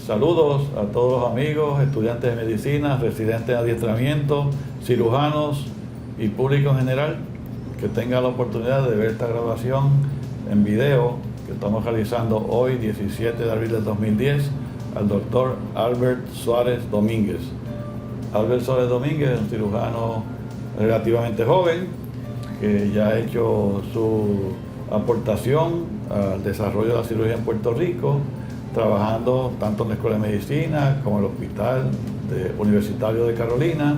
saludos a todos los amigos, estudiantes de medicina, residentes de adiestramiento, cirujanos y público en general que tengan la oportunidad de ver esta grabación en video que estamos realizando hoy, 17 de abril del 2010, al doctor Albert Suárez Domínguez. Albert Suárez Domínguez es un cirujano relativamente joven que ya ha hecho su aportación al desarrollo de la cirugía en Puerto Rico, trabajando tanto en la Escuela de Medicina como en el Hospital Universitario de Carolina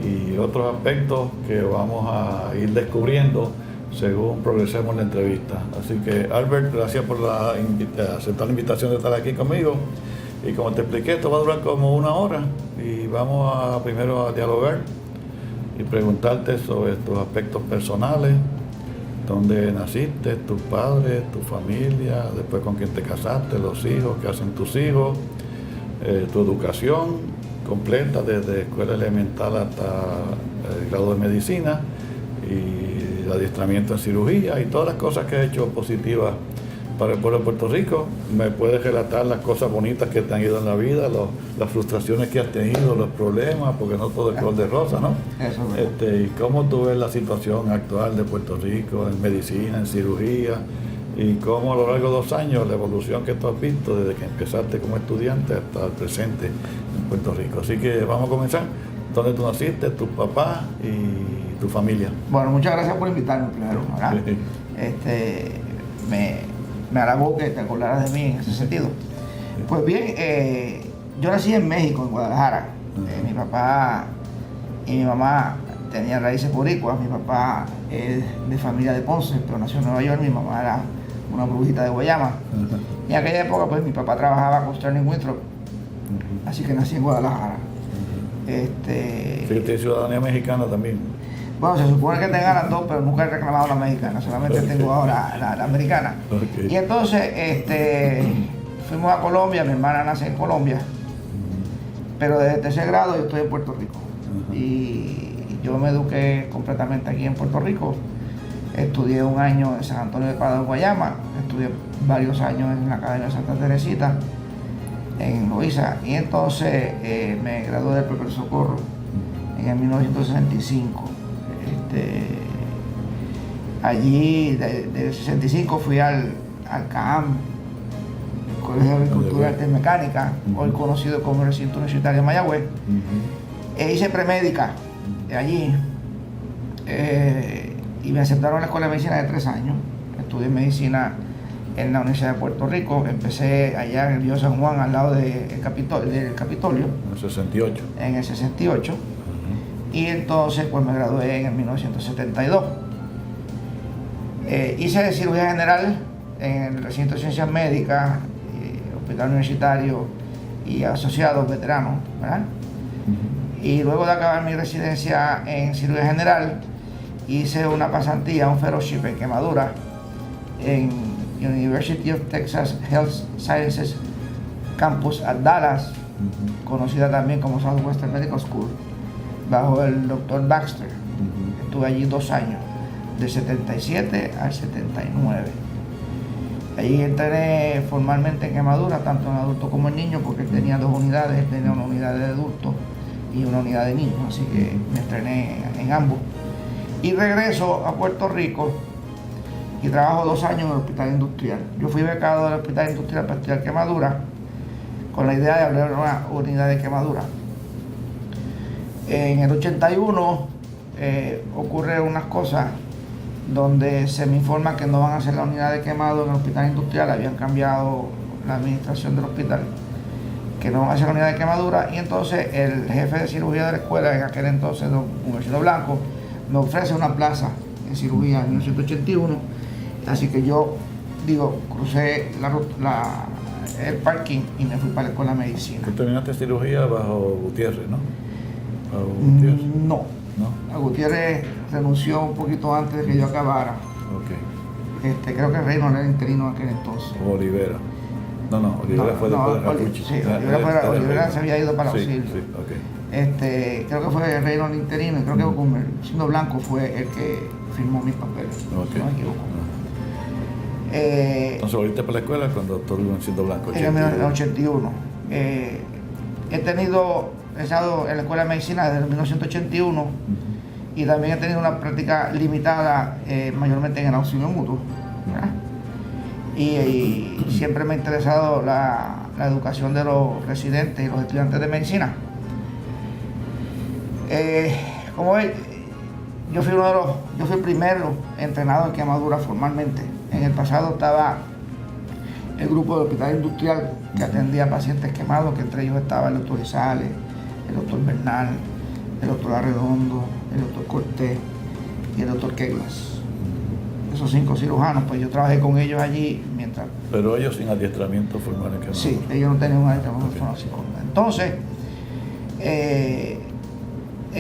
y otros aspectos que vamos a ir descubriendo según progresemos en la entrevista. Así que, Albert, gracias por aceptar la invitación de estar aquí conmigo. Y como te expliqué, esto va a durar como 1 hora y vamos primero a dialogar y preguntarte sobre tus aspectos personales, dónde naciste, tus padres, tu familia, después con quién te casaste, los hijos, qué hacen tus hijos, tu educación completa desde escuela elemental hasta el grado de medicina y el adiestramiento en cirugía y todas las cosas que has hecho positivas para el pueblo de Puerto Rico. Me puedes relatar las cosas bonitas que te han ido en la vida, las frustraciones que has tenido, los problemas, porque no todo es color de rosa, ¿no? Eso es y cómo tú ves la situación actual de Puerto Rico en medicina, en cirugía, y cómo a lo largo de 2 años la evolución que tú has visto desde que empezaste como estudiante hasta el presente en Puerto Rico. Así que vamos a comenzar. ¿Dónde tú naciste, tus papás y tu familia? Bueno, muchas gracias por invitarme, primero, ¿verdad? Me halagó que te acordaras de mí en ese sentido. Pues bien, yo nací en México, en Guadalajara. Mi papá y mi mamá tenían raíces boricuas. Mi papá es de familia de Ponce, pero nació en Nueva York. Mi mamá era una brujita de Guayama. Y en aquella época, pues mi papá trabajaba con Sterling Winthrop, así que nací en Guadalajara. Sí, tienes ciudadanía mexicana también. Bueno, se supone que tenga las dos, pero nunca he reclamado la mexicana, solamente tengo ahora la americana. Y entonces fuimos a Colombia, mi hermana nace en Colombia, pero desde tercer grado yo estoy en Puerto Rico. Y yo me eduqué completamente aquí en Puerto Rico. Estudié 1 año en San Antonio de Padua, Guayama, estudié varios años en la Academia de Santa Teresita, en Loíza, y entonces me gradué del Primer Socorro en el 1965. Allí, del 65, fui al CAAM, el Colegio de Agricultura y Artes Mecánicas, hoy conocido como Recinto Universitario de Mayagüez. Hice premédica allí y me aceptaron en la Escuela de Medicina de 3 años. Estudié medicina en la Universidad de Puerto Rico. Empecé allá en el Río San Juan, al lado del Capitolio. En el 68. En el 68. Y entonces pues me gradué en el 1972. Hice cirugía general en el recinto de ciencias médicas, hospital universitario y asociados veteranos, ¿verdad? Y luego de acabar mi residencia en cirugía general, hice una pasantía, un fellowship en quemadura en University of Texas Health Sciences Campus at Dallas, conocida también como Southwestern Medical School, bajo el doctor Baxter. Estuve allí 2 años, del 77 al 79. Allí entrené formalmente en quemadura, tanto en adulto como en niño, porque él tenía 2 unidades, él tenía una unidad de adultos y una unidad de niños, así que me entrené en ambos. Y regreso a Puerto Rico y trabajo 2 años en el hospital industrial. Yo fui becado del hospital industrial para estudiar quemadura, con la idea de abrir una unidad de quemadura. En el 81 ocurre unas cosas donde se me informa que no van a hacer la unidad de quemado en el hospital industrial. Habían cambiado la administración del hospital, que no van a hacer la unidad de quemadura, y entonces el jefe de cirugía de la escuela, en aquel entonces don Humberto Blanco, me ofrece una plaza en cirugía en 1981. Así que yo crucé el parking y me fui para la escuela de medicina. ¿Tú terminaste cirugía bajo Gutiérrez, no? Gutiérrez. No. A Gutiérrez renunció un poquito antes de que yo acabara. Creo que Reynolds era interino en aquel entonces. Olivera. Olivera fue después de Rapucci. Sí, Olivera se había ido para auxilio. Creo que fue Reynolds interino, y creo que siendo Blanco fue el que firmó mis papeles, si no me equivoco. Entonces, volviste para la escuela cuando el doctor Luisito Blanco. En el 1981. He tenido egresado en la Escuela de Medicina desde el 1981 y también he tenido una práctica limitada mayormente en el auxilio mutuo. Y siempre me ha interesado la educación de los residentes y los estudiantes de medicina. Como ven, yo fui el primero entrenado en quemadura formalmente. En el pasado estaba el grupo del hospital industrial que atendía a pacientes quemados, que entre ellos estaba el doctor Izales, el doctor Bernal, el doctor Arredondo, el doctor Cortés y el doctor Keglas. Esos 5 cirujanos, pues yo trabajé con ellos allí mientras... Pero ellos sin adiestramiento formal en quemadura. Sí, ellos no tenían un adiestramiento formal. Entonces, he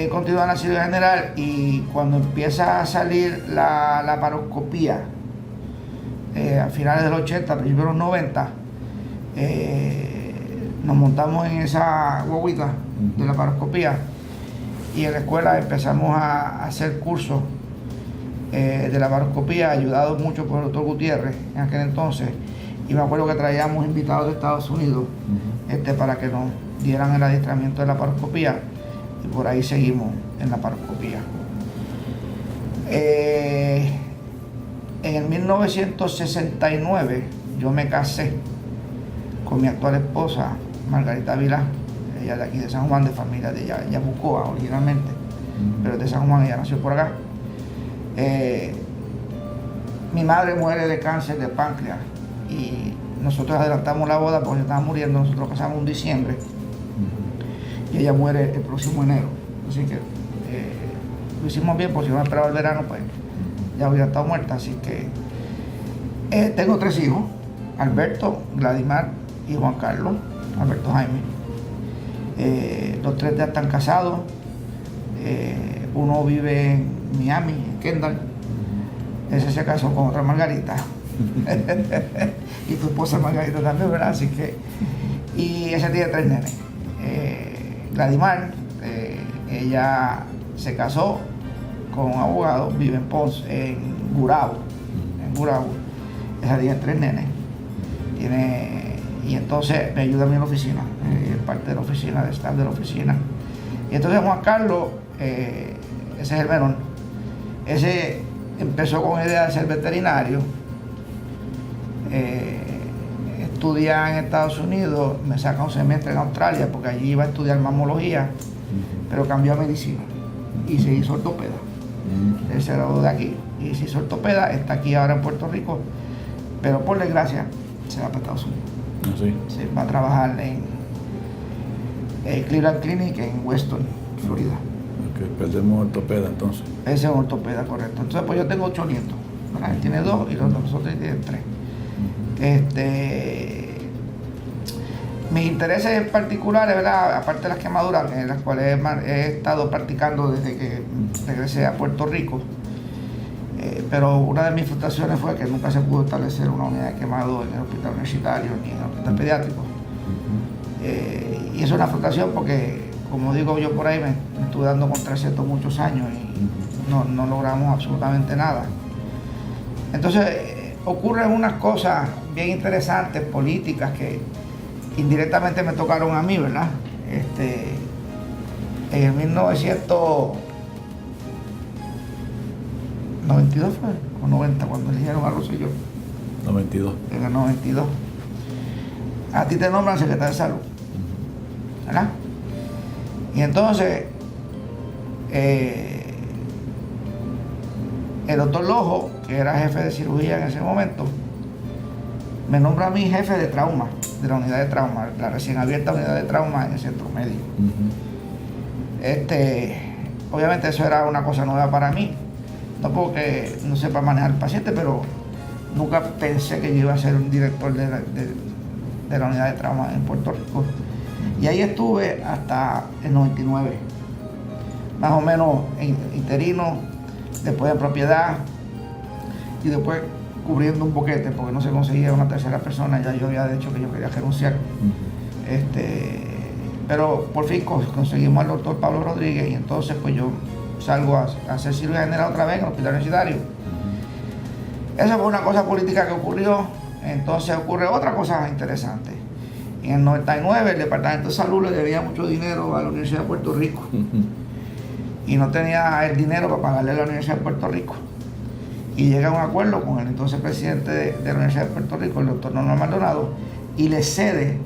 continuado en la cirugía general y cuando empieza a salir la laparoscopía, a finales del 80, principios de los 90, nos montamos en esa guaguita de laparoscopía y en la escuela empezamos a hacer cursos de laparoscopía, ayudados mucho por el doctor Gutiérrez en aquel entonces, y me acuerdo que traíamos invitados de Estados Unidos para que nos dieran el adiestramiento de laparoscopía, y por ahí seguimos en laparoscopía. En el 1969 yo me casé con mi actual esposa, Margarita Vilá. Ella de aquí de San Juan, de familia de Yabucoa originalmente, pero de San Juan, ella nació por acá. Mi madre muere de cáncer de páncreas y nosotros adelantamos la boda porque estaba muriendo. Nosotros casamos en diciembre y ella muere el próximo enero, así que lo hicimos bien, porque si no esperaba el verano pues ya hubiera estado muerta. Así que tengo 3 hijos: Alberto, Gladimar y Juan Carlos. Alberto Jaime. Los 3 ya están casados. Uno vive en Miami, en Kendall. Ese se casó con otra Margarita. Y tu esposa Margarita también, ¿verdad? Así que, y ese tiene 3 nenes. Gladimar, ella se casó con un abogado, vive en Ponce, en Gurabo. Esa tiene 3 nenes. Y entonces me ayuda a mí en la oficina, parte de la oficina, de staff de la oficina. Y entonces Juan Carlos, ese es el menor, ese empezó con la idea de ser veterinario, estudia en Estados Unidos, me saca un semestre en Australia porque allí iba a estudiar mamología, pero cambió a medicina y se hizo ortopeda. Él se graduó de aquí y se hizo ortopeda, está aquí ahora en Puerto Rico, pero por desgracia se va para Estados Unidos. ¿Sí? Se va a trabajar en Cleveland Clinic en Weston, Florida. Okay, perdemos ortopeda entonces. Ese es un ortopeda, correcto. Entonces pues yo tengo 8 nietos, ¿verdad? Él tiene 2 y los otros tienen 3. Mis intereses particulares, ¿verdad?, aparte de las quemaduras, en las cuales he estado practicando desde que regresé a Puerto Rico, pero una de mis frustraciones fue que nunca se pudo establecer una unidad de quemado en el hospital universitario ni en el hospital pediátrico. Y eso es una frustración porque, como digo yo por ahí, me estuve dando contra esto muchos años y no logramos absolutamente nada. Entonces ocurren unas cosas bien interesantes, políticas, que indirectamente me tocaron a mí, ¿verdad? En el 1992 fue, o 90, cuando eligieron a Rosselló. 92. En el 92. A ti te nombran secretario de salud, ¿verdad? Y entonces el doctor Lojo, que era jefe de cirugía en ese momento, me nombra a mí jefe de trauma, de la unidad de trauma, la recién abierta unidad de trauma en el centro médico. Obviamente eso era una cosa nueva para mí, no porque no sepa manejar al paciente, pero nunca pensé que yo iba a ser un director de la unidad de trauma en Puerto Rico. Y ahí estuve hasta el 99, más o menos interino, después de propiedad y después cubriendo un boquete porque no se conseguía una tercera persona. Ya yo había dicho que yo quería renunciar. Pero por fin conseguimos al doctor Pablo Rodríguez y entonces pues yo salgo a hacer cirugía general otra vez en el hospital universitario. Esa fue una cosa política que ocurrió. Entonces ocurre otra cosa interesante. En el 99 el Departamento de Salud le debía mucho dinero a la Universidad de Puerto Rico y no tenía el dinero para pagarle a la Universidad de Puerto Rico. Y llega a un acuerdo con el entonces presidente de la Universidad de Puerto Rico, el doctor Norman Maldonado, y le cede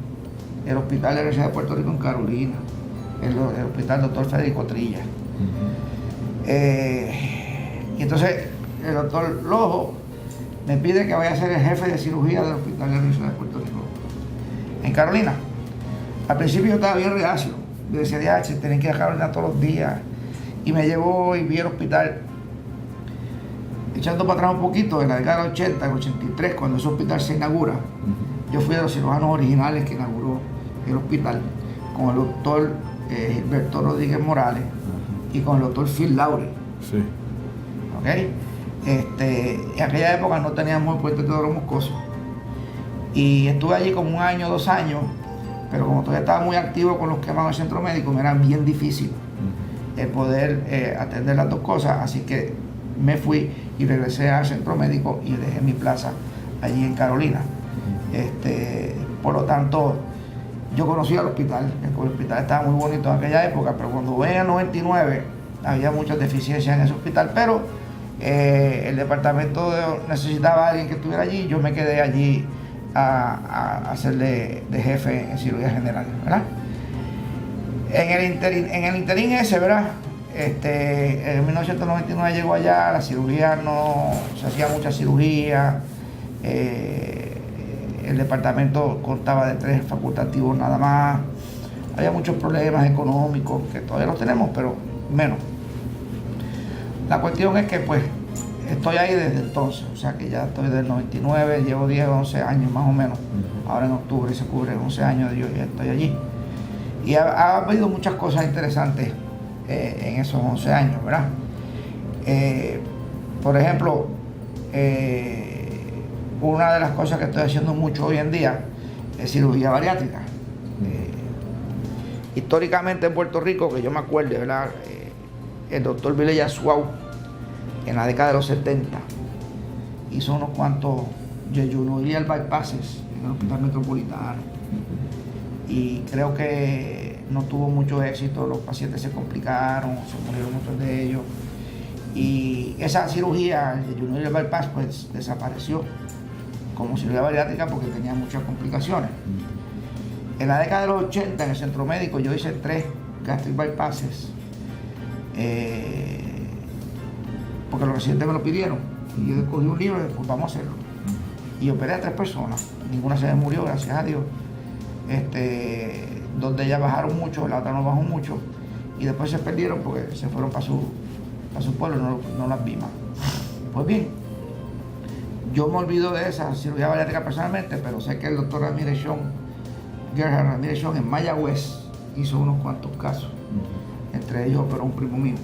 el hospital de la Universidad de Puerto Rico en Carolina, el hospital doctor Federico Trilla. Y entonces el doctor Lojo me pide que vaya a ser el jefe de cirugía del hospital de la Universidad de Puerto Rico en Carolina. Al principio yo estaba bien reacio. Yo decía, tienen que ir a Carolina todos los días. Y me llevó y vi el hospital. Echando para atrás un poquito, en la década del 80, el 83, cuando ese hospital se inaugura, yo fui de los cirujanos originales que inauguró el hospital, con el doctor Gilberto Rodríguez Morales y con el doctor Phil Laurie. Sí. ¿Ok? En aquella época no teníamos el puente Teodoro Moscoso. Y estuve allí como 1 año, 2 años, pero como todavía estaba muy activo con los quemados del centro médico, me era bien difícil el poder atender las dos cosas, así que me fui y regresé al centro médico y dejé mi plaza allí en Carolina. Por lo tanto, yo conocí al hospital. El hospital estaba muy bonito en aquella época, pero cuando venía en el 99 había muchas deficiencias en ese hospital, pero el departamento necesitaba a alguien que estuviera allí. Yo me quedé allí a ser de jefe en cirugía general, ¿verdad? En el interín ese, ¿verdad? En 1999 llegó allá, la cirugía no se hacía mucha cirugía, el departamento contaba de 3 facultativos nada más, había muchos problemas económicos que todavía los tenemos, pero menos. La cuestión es que pues estoy ahí desde entonces, o sea que ya estoy desde el 99, llevo 10 o 11 años más o menos. Ahora en octubre se cubren 11 años de yo ya estoy allí. Y ha habido muchas cosas interesantes en esos 11 años, ¿verdad? Por ejemplo, una de las cosas que estoy haciendo mucho hoy en día es cirugía bariátrica. Históricamente en Puerto Rico, que yo me acuerdo, ¿verdad? El doctor Vilella Suau, en la década de los 70, hizo unos cuantos yeyunoidal bypasses en el hospital metropolitano. Y creo que no tuvo mucho éxito, los pacientes se complicaron, se murieron muchos de ellos. Y esa cirugía, el yeyunoidal bypass, pues desapareció como cirugía bariátrica porque tenía muchas complicaciones. En la década de los 80, en el centro médico, yo hice 3 gastric bypasses. Porque los residentes me lo pidieron y yo cogí un libro y dije, pues vamos a hacerlo. Y operé a 3 personas, ninguna se me murió, gracias a Dios. 2 de ellas bajaron mucho, la otra no bajó mucho y después se perdieron porque se fueron para su pueblo, no las vi más. Pues bien, yo me olvido de esa cirugía bariátrica personalmente, pero sé que el doctor Gerhard Ramírez Sean en Mayagüez hizo unos cuantos casos, entre ellos operó un primo mío.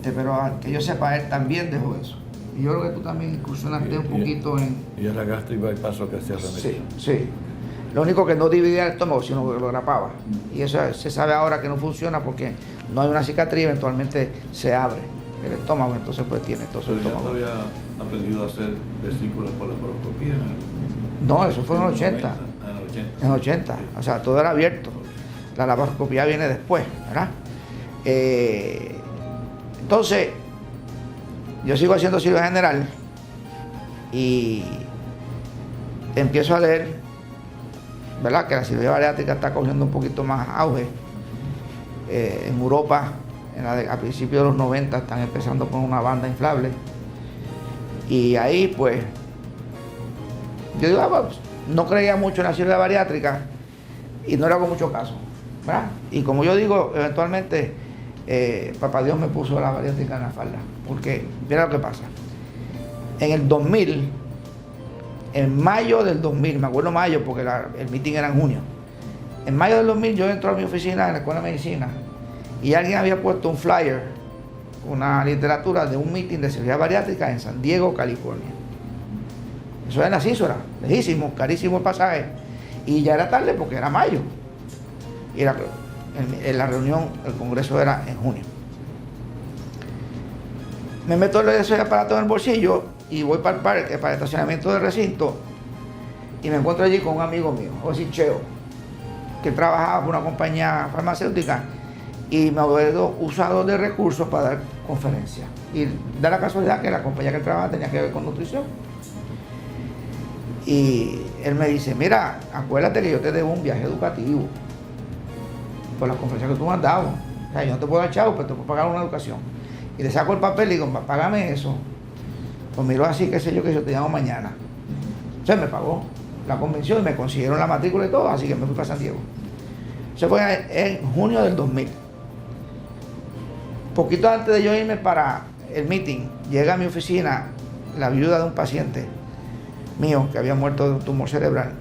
Pero que yo sepa, él también dejó eso. Y yo creo que tú también incursionaste un poquito en... Y era gastric bypass lo que hacía Ramírez. Sí. Lo único que no dividía el estómago, sino que lo grapaba. Y eso se sabe ahora que no funciona porque no hay una cicatriz, eventualmente se abre el estómago, entonces pues tiene todo su estómago. ¿Pero ya todavía aprendido a hacer vesículas por la laparoscopía? No, eso fue en los 80. En los 80. O sea, todo era abierto. La laparoscopía viene después, ¿verdad? Entonces, yo sigo haciendo cirugía general y empiezo a leer, ¿verdad?, que la cirugía bariátrica está cogiendo un poquito más auge. En Europa, a principios de los 90, están empezando con una banda inflable. Y ahí, pues, yo digo, pues, no creía mucho en la cirugía bariátrica y no le hago mucho caso, ¿verdad? Y como yo digo, eventualmente, papá Dios me puso la bariátrica en la falda. Porque, mira lo que pasa. En el 2000, en mayo del 2000, me acuerdo mayo porque el meeting era en junio. En mayo del 2000 yo entro a mi oficina en la Escuela de Medicina y alguien había puesto un flyer, una literatura de un meeting de cirugía bariátrica en San Diego, California. Eso era en la Císora, lejísimo, carísimo el pasaje. Y ya era tarde porque era mayo. Y en la reunión, el congreso era en junio. Me meto ese aparato en el bolsillo y voy para el parque, para el estacionamiento del recinto, y me encuentro allí con un amigo mío, José Cheo, que trabajaba por una compañía farmacéutica y me había usado de recursos para dar conferencias. Y da la casualidad que la compañía que él trabajaba tenía que ver con nutrición. Y él me dice, mira, acuérdate que yo te debo un viaje educativo por las conferencias que tú me has dado. O sea, yo no te puedo dar chavo, pero te puedo pagar una educación. Y le saco el papel y digo, págame eso. Pues miro así, qué sé yo, que yo te llamo mañana. O sea, me pagó la convención y me consiguieron la matrícula y todo, así que me fui para San Diego. Eso fue en junio del 2000. Poquito antes de yo irme para el meeting, llega a mi oficina la viuda de un paciente mío que había muerto de un tumor cerebral,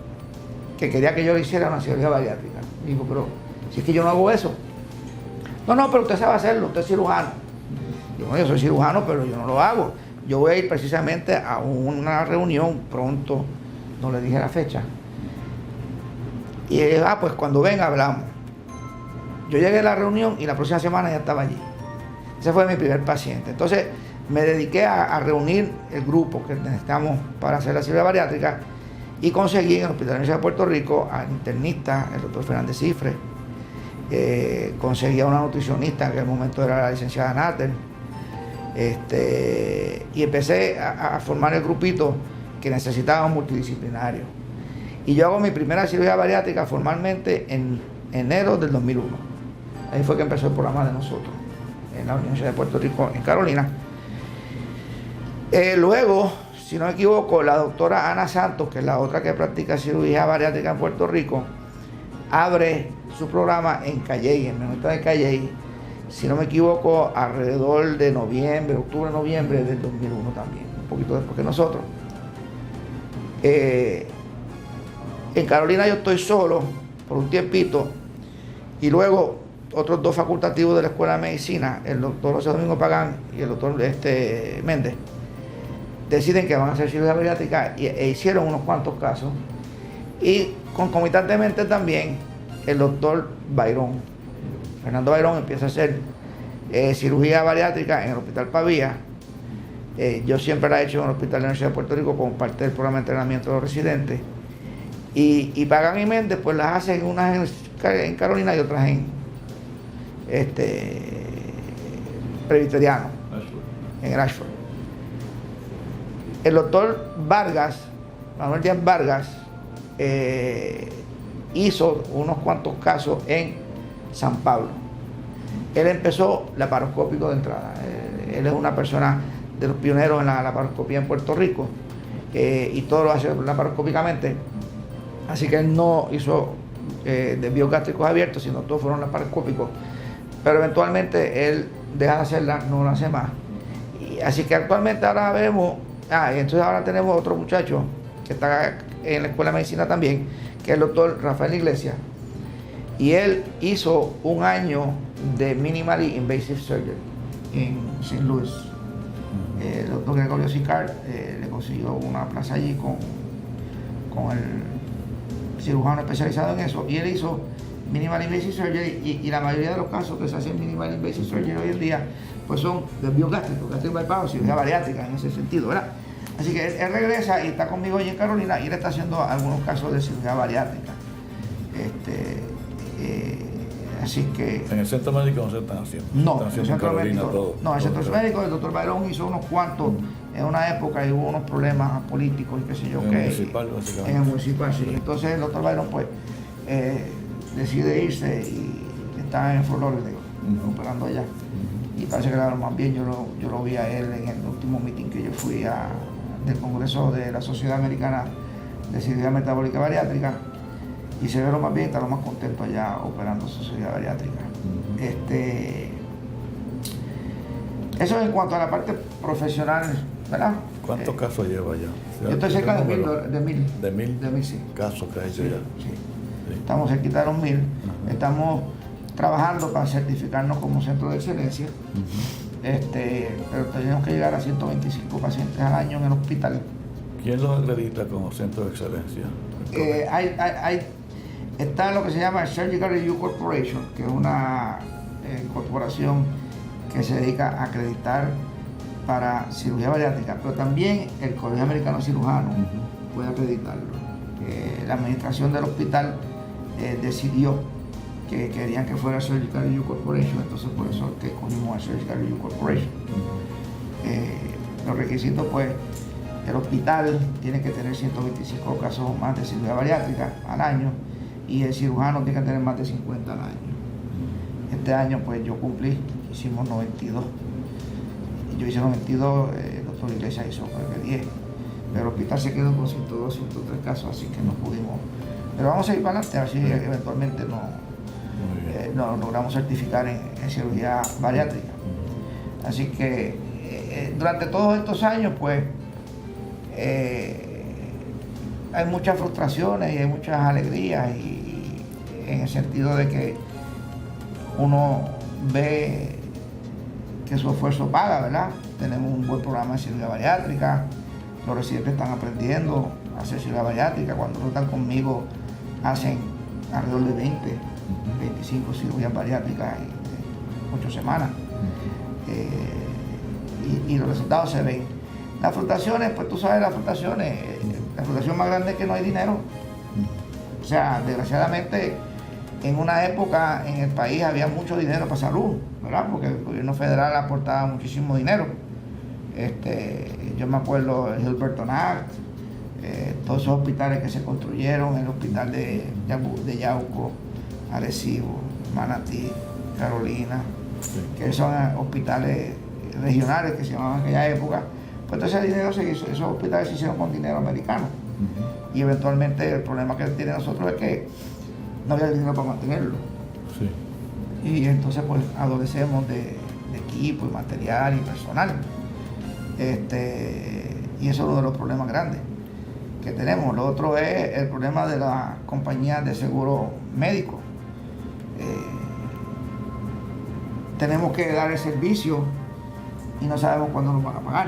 que quería que yo le hiciera una cirugía bariátrica. Y digo, pero si es que yo no hago eso. No, pero usted sabe hacerlo, usted es cirujano. Digo, yo soy cirujano, pero yo no lo hago. Yo voy a ir precisamente a una reunión pronto, no le dije la fecha. Y él, pues cuando venga hablamos. Yo llegué a la reunión y la próxima semana ya estaba allí. Ese fue mi primer paciente. Entonces me dediqué a reunir el grupo que necesitamos para hacer la cirugía bariátrica y conseguí en el Hospital de la Universidad de Puerto Rico al internista, el doctor Fernández Cifre, conseguí a una nutricionista, que en el momento era la licenciada Natter, y empecé a formar el grupito que necesitábamos multidisciplinario. Y yo hago mi primera cirugía bariátrica formalmente en enero del 2001. Ahí fue que empezó el programa de nosotros, en la Universidad de Puerto Rico, en Carolina. Luego, si no me equivoco, la doctora Ana Santos, que es la otra que practica cirugía bariátrica en Puerto Rico, abre su programa en Calley, en la Universidad de Calley, si no me equivoco, alrededor de octubre, noviembre del 2001 también, un poquito después que nosotros. En Carolina yo estoy solo por un tiempito y luego otros dos facultativos de la Escuela de Medicina, el doctor José Domingo Pagán y el doctor Méndez, deciden que van a hacer cirugía bariátrica e hicieron unos cuantos casos. Y concomitantemente también el doctor Bayrón, Fernando Bayrón, empieza a hacer cirugía bariátrica en el Hospital Pavía. Yo siempre la he hecho en el Hospital de la Universidad de Puerto Rico como parte del programa de entrenamiento de los residentes. Y Pagán y Méndez pues las hacen unas en Carolina y otras en Presbiteriano, en el Ashford. El doctor Vargas, Manuel Díaz Vargas, hizo unos cuantos casos en San Pablo. Él empezó laparoscópico de entrada. Él es una persona de los pioneros en la laparoscopía en Puerto Rico, y todo lo hace laparoscópicamente. Así que él no hizo desvíos gástricos abiertos, sino todos fueron laparoscópicos. Pero eventualmente él deja de hacerla, no la hace más. Y así que actualmente ahora vemos, y entonces ahora tenemos otro muchacho que está en la Escuela de Medicina también, que es el doctor Rafael Iglesias. Y él hizo un año de Minimally Invasive Surgery en St. Louis. El doctor Gregorio Sicard le consiguió una plaza allí con el cirujano especializado en eso, y él hizo Minimal Invasive Surgery, y la mayoría de los casos que se hacen Minimal Invasive Surgery hoy en día pues son desvíos gástricos, gástrico bypass, cirugía bariátrica en ese sentido, ¿verdad? Así que él regresa y está conmigo allí en Carolina, y él está haciendo algunos casos de cirugía bariátrica. Así que... ¿En el centro médico no se están haciendo? No, están haciendo en Carolina todo. No, en el centro médico el doctor Bayrón hizo unos cuantos en una época, y hubo unos problemas políticos y qué sé yo qué. En el municipal, básicamente. En el municipal, sí. Entonces el doctor Bayrón pues decide irse y está en Fort Lauderdale, operando allá. Y parece que le más bien. Yo lo vi a él en el último meeting que yo fui del Congreso de la Sociedad Americana de Cirugía Metabólica Bariátrica, y se ve lo más bien, está lo más contento allá operando su cirugía bariátrica. Eso en cuanto a la parte profesional, ¿verdad? ¿Cuántos casos lleva ya? Yo estoy cerca de 1000. ¿De 1000? De 1000, sí. Casos que has hecho Sí, ya. sí. Estamos cerquita de los 1000. Estamos trabajando para certificarnos como centro de excelencia. Pero tenemos que llegar a 125 pacientes al año en el hospital. ¿Quién los acredita como centro de excelencia? Está lo que se llama Surgical Review Corporation, que es una corporación que se dedica a acreditar para cirugía bariátrica, pero también el Colegio Americano de Cirujanos puede acreditarlo. La administración del hospital decidió que querían que fuera Surgical Review Corporation, entonces por eso que escogimos a Surgical Review Corporation. Los requisitos, pues, el hospital tiene que tener 125 casos o más de cirugía bariátrica al año y el cirujano tiene que tener más de 50 al año. Este año, pues, yo cumplí, hicimos 92. Yo hice 92, el doctor Iglesias hizo creo que 10, pero el hospital se quedó con 102, 103 casos, así que no pudimos. Pero vamos a ir para adelante, a ver si eventualmente nos logramos certificar en cirugía bariátrica. Así que durante todos estos años, pues, hay muchas frustraciones y hay muchas alegrías, y en el sentido de que uno ve que su esfuerzo paga, ¿verdad? Tenemos un buen programa de cirugía bariátrica, los residentes están aprendiendo a hacer cirugía bariátrica. Cuando no están conmigo hacen alrededor de 20, 25 cirugías bariátricas en 8 semanas. Y los resultados se ven. Las frustraciones, pues tú sabes, la frustración más grande es que no hay dinero. O sea, desgraciadamente, en una época en el país había mucho dinero para salud, ¿verdad? Porque el gobierno federal aportaba muchísimo dinero. Yo me acuerdo del Hilberton Act, todos esos hospitales que se construyeron, el hospital de Yauco, Arecibo, Manatí, Carolina, que son hospitales regionales que se llamaban en aquella época. Pues entonces el dinero se hizo, esos hospitales se hicieron con dinero americano. Y eventualmente el problema que tiene nosotros es que no había dinero para mantenerlo. Sí. Y entonces pues adolecemos de equipo y material y personal. Y eso es uno de los problemas grandes que tenemos. Lo otro es el problema de las compañías de seguro médico. Tenemos que dar el servicio y no sabemos cuándo nos van a pagar.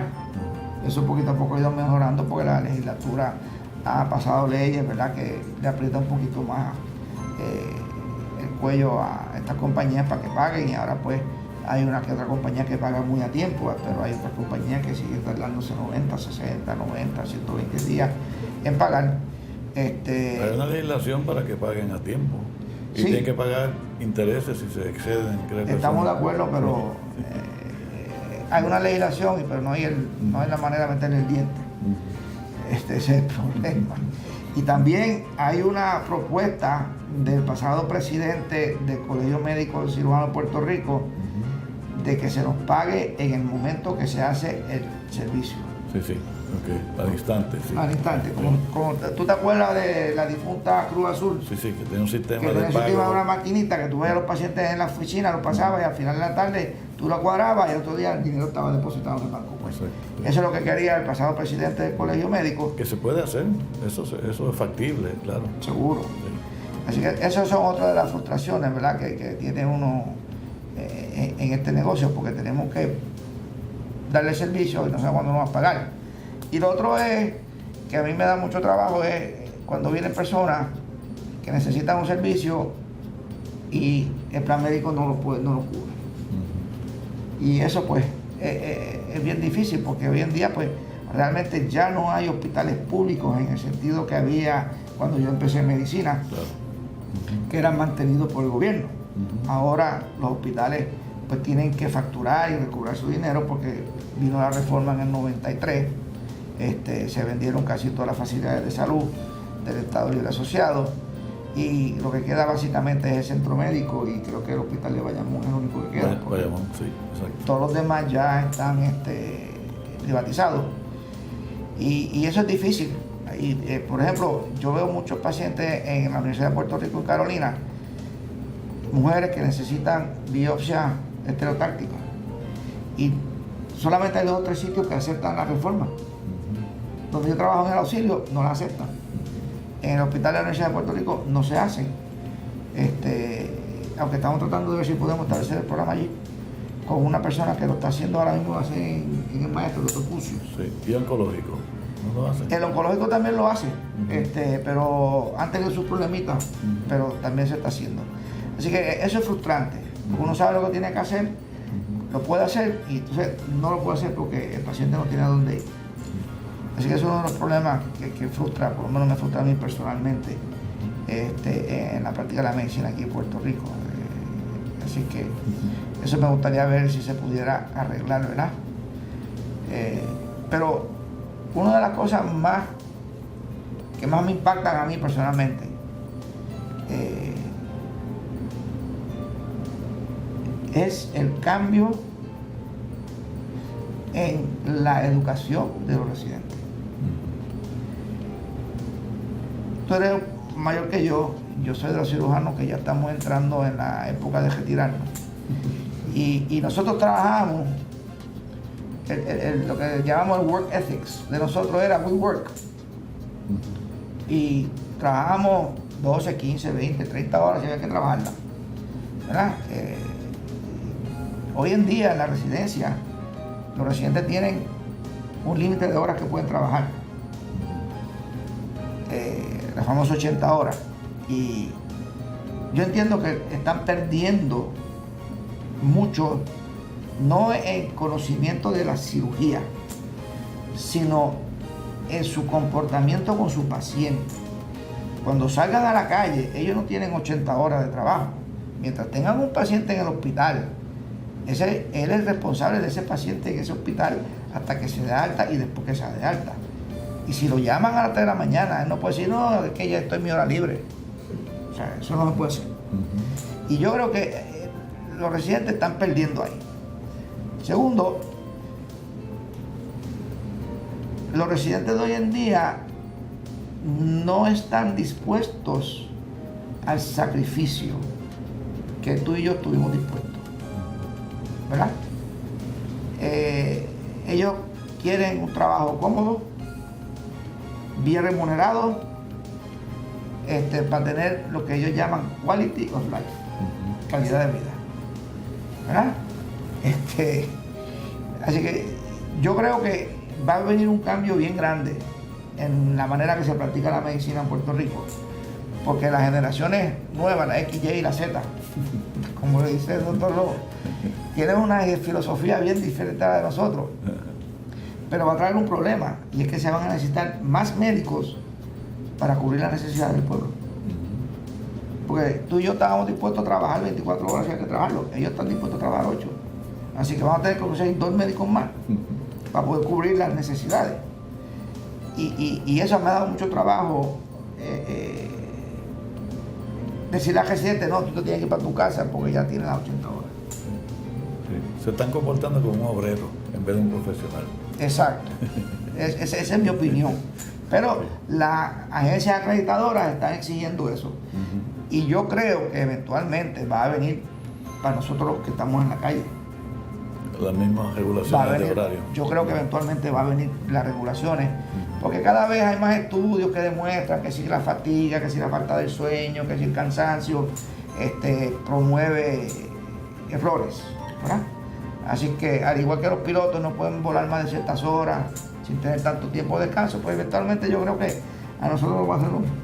Eso poquito a poco ha ido mejorando porque la legislatura ha pasado leyes, ¿verdad?, que le aprieta un poquito más el cuello a estas compañías para que paguen, y ahora pues hay una que otra compañía que paga muy a tiempo, pero hay otras compañías que siguen tardándose 90, 60, 90, 120 días en pagar. Hay una legislación para que paguen a tiempo y sí, tienen que pagar intereses si se exceden. Estamos de acuerdo, pero hay una legislación, pero no hay la manera de meterle el diente. Ese es el problema. Y también hay una propuesta del pasado presidente del Colegio Médico Cirujano de Puerto Rico de que se nos pague en el momento que se hace el servicio. Sí, ok, al instante. Sí. Al instante, como tú te acuerdas de la difunta Cruz Azul. Sí, que tiene un sistema que de pago. Una maquinita que tú veías a los pacientes en la oficina, los pasabas y al final de la tarde tú lo cuadrabas y el otro día el dinero estaba depositado en el banco. Pues. Eso es lo que quería el pasado presidente del Colegio Médico. Que se puede hacer, eso es factible, claro. Seguro. Sí. Así que esas son otras de las frustraciones, ¿verdad?, que tiene uno en este negocio, porque tenemos que darle servicio y no sabemos cuándo nos va a pagar. Y lo otro es, que a mí me da mucho trabajo, es cuando vienen personas que necesitan un servicio y el plan médico no lo cubre. Y eso pues es bien difícil, porque hoy en día pues realmente ya no hay hospitales públicos en el sentido que había cuando yo empecé en medicina, claro, que eran mantenidos por el gobierno. Ahora los hospitales pues tienen que facturar y recobrar su dinero, porque vino la reforma en el 93, se vendieron casi todas las facilidades de salud del Estado Libre Asociado, y lo que queda básicamente es el centro médico, y creo que el hospital de Bayamón es lo único que queda. Bayamón, sí, exacto. Todos los demás ya están privatizados, y eso es difícil. Y, por ejemplo, yo veo muchos pacientes en la Universidad de Puerto Rico, en Carolina, mujeres que necesitan biopsia estereotáctica, y solamente hay 2 o 3 sitios que aceptan la reforma. Donde yo trabajo en el auxilio no la aceptan. En el hospital de la Universidad de Puerto Rico no se hacen. Aunque estamos tratando de ver si podemos establecer el programa allí con una persona que lo está haciendo ahora mismo, en el maestro, el doctor Pucio. Sí, y oncológico. ¿No lo hace? El oncológico también lo hace, pero han tenido sus problemitas, pero también se está haciendo. Así que eso es frustrante, porque uno sabe lo que tiene que hacer, lo puede hacer y entonces no lo puede hacer porque el paciente no tiene a dónde ir. Así que eso es uno de los problemas que frustra, por lo menos me frustra a mí personalmente, en la práctica de la medicina aquí en Puerto Rico. Así que eso me gustaría ver si se pudiera arreglar, ¿verdad? Pero una de las cosas que más me impactan a mí personalmente es el cambio en la educación de los residentes. Tú eres mayor que yo soy de los cirujanos que ya estamos entrando en la época de retirarnos. Y nosotros trabajamos, lo que llamamos el work ethics de nosotros era we work. Y trabajamos 12, 15, 20, 30 horas si había que trabajarla, ¿verdad? Hoy en día en la residencia los residentes tienen un límite de horas que pueden trabajar, las famosas 80 horas, y yo entiendo que están perdiendo mucho, no en conocimiento de la cirugía, sino en su comportamiento con su paciente. Cuando salgan a la calle, ellos no tienen 80 horas de trabajo. Mientras tengan un paciente en el hospital, él es el responsable de ese paciente en ese hospital hasta que se dé alta y después que se dé alta. Y si lo llaman a las 3 de la mañana, él no puede decir, no, es que ya estoy en mi hora libre. O sea, eso no se puede hacer. Y yo creo que los residentes están perdiendo ahí. Segundo, los residentes de hoy en día no están dispuestos al sacrificio que tú y yo estuvimos dispuestos, ¿verdad? Ellos quieren un trabajo cómodo, bien remunerado, para tener lo que ellos llaman quality of life, calidad de vida, ¿verdad? Así que yo creo que va a venir un cambio bien grande en la manera que se practica la medicina en Puerto Rico, porque las generaciones nuevas, la X, Y y la Z, como le dice el doctor Lobo, tienen una filosofía bien diferente a la de nosotros, pero va a traer un problema, y es que se van a necesitar más médicos para cubrir las necesidades del pueblo. Porque tú y yo estábamos dispuestos a trabajar 24 horas si hay que trabajarlo, ellos están dispuestos a trabajar 8. Así que vamos a tener que conseguir 2 médicos más para poder cubrir las necesidades. Y eso me ha dado mucho trabajo, decirle al residente, no, tú te tienes que ir para tu casa porque ya tienes las 80 horas. Sí. Se están comportando como un obrero en vez de un profesional. Exacto. Esa es mi opinión. Pero las agencias acreditadoras están exigiendo eso. Y yo creo que eventualmente va a venir para nosotros los que estamos en la calle. Las mismas regulaciones de horario. Yo creo que eventualmente va a venir las regulaciones, porque cada vez hay más estudios que demuestran que si la fatiga, que si la falta del sueño, que si el cansancio promueve errores, ¿verdad? Así que al igual que los pilotos no pueden volar más de ciertas horas sin tener tanto tiempo de descanso, pues eventualmente yo creo que a nosotros nos va a hacer lo mismo.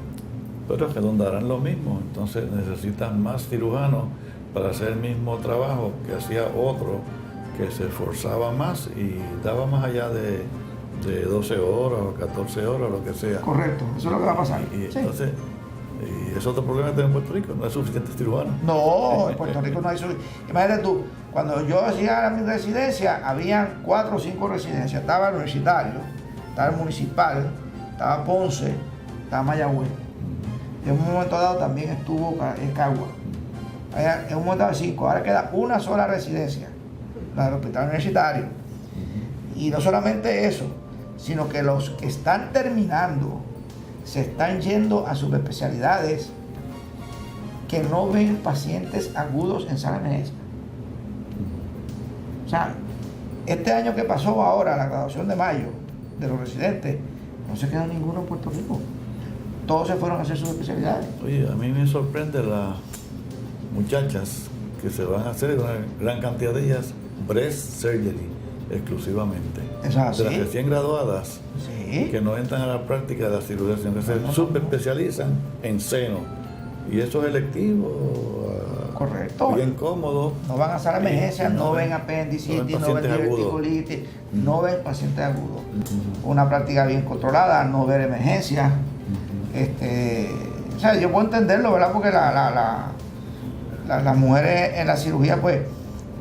Pero redondarán lo mismo, entonces necesitan más cirujanos para hacer el mismo trabajo que hacía otro que se esforzaba más y daba más allá de 12 horas o 14 horas, lo que sea. Correcto, eso es lo que va a pasar. Y sí. Entonces, y es otro problema que tenemos en Puerto Rico, no hay suficientes cirujanos. No, en Puerto Rico no hay suficientes. Imagínate tú, cuando yo hacía mi residencia, habían 4 o 5 residencias. Estaba el universitario, estaba el municipal, estaba Ponce, estaba Mayagüez. En un momento dado también estuvo Cagua. En un momento dado 5, ahora queda una sola residencia, la del hospital universitario. Y no solamente eso, sino que los que están terminando se están yendo a subespecialidades que no ven pacientes agudos en sala de emergencia. O sea, este año que pasó ahora, la graduación de mayo de los residentes, no se quedó ninguno en Puerto Rico. Todos se fueron a hacer sus especialidades. Oye, a mí me sorprende las muchachas que se van a hacer, una gran cantidad de ellas, breast surgery exclusivamente. ¿Es así? De las recién graduadas, Sí. que no entran a la práctica de la cirugía, sino que se subespecializan en seno. Y eso es electivo Correcto. bien cómodo. No van a hacer emergencias, no ven apendicitis, no ven diverticulitis, no ven pacientes agudos. Una práctica bien controlada, no ver emergencias. O sea, yo puedo entenderlo, ¿verdad? Porque las mujeres en la cirugía, pues,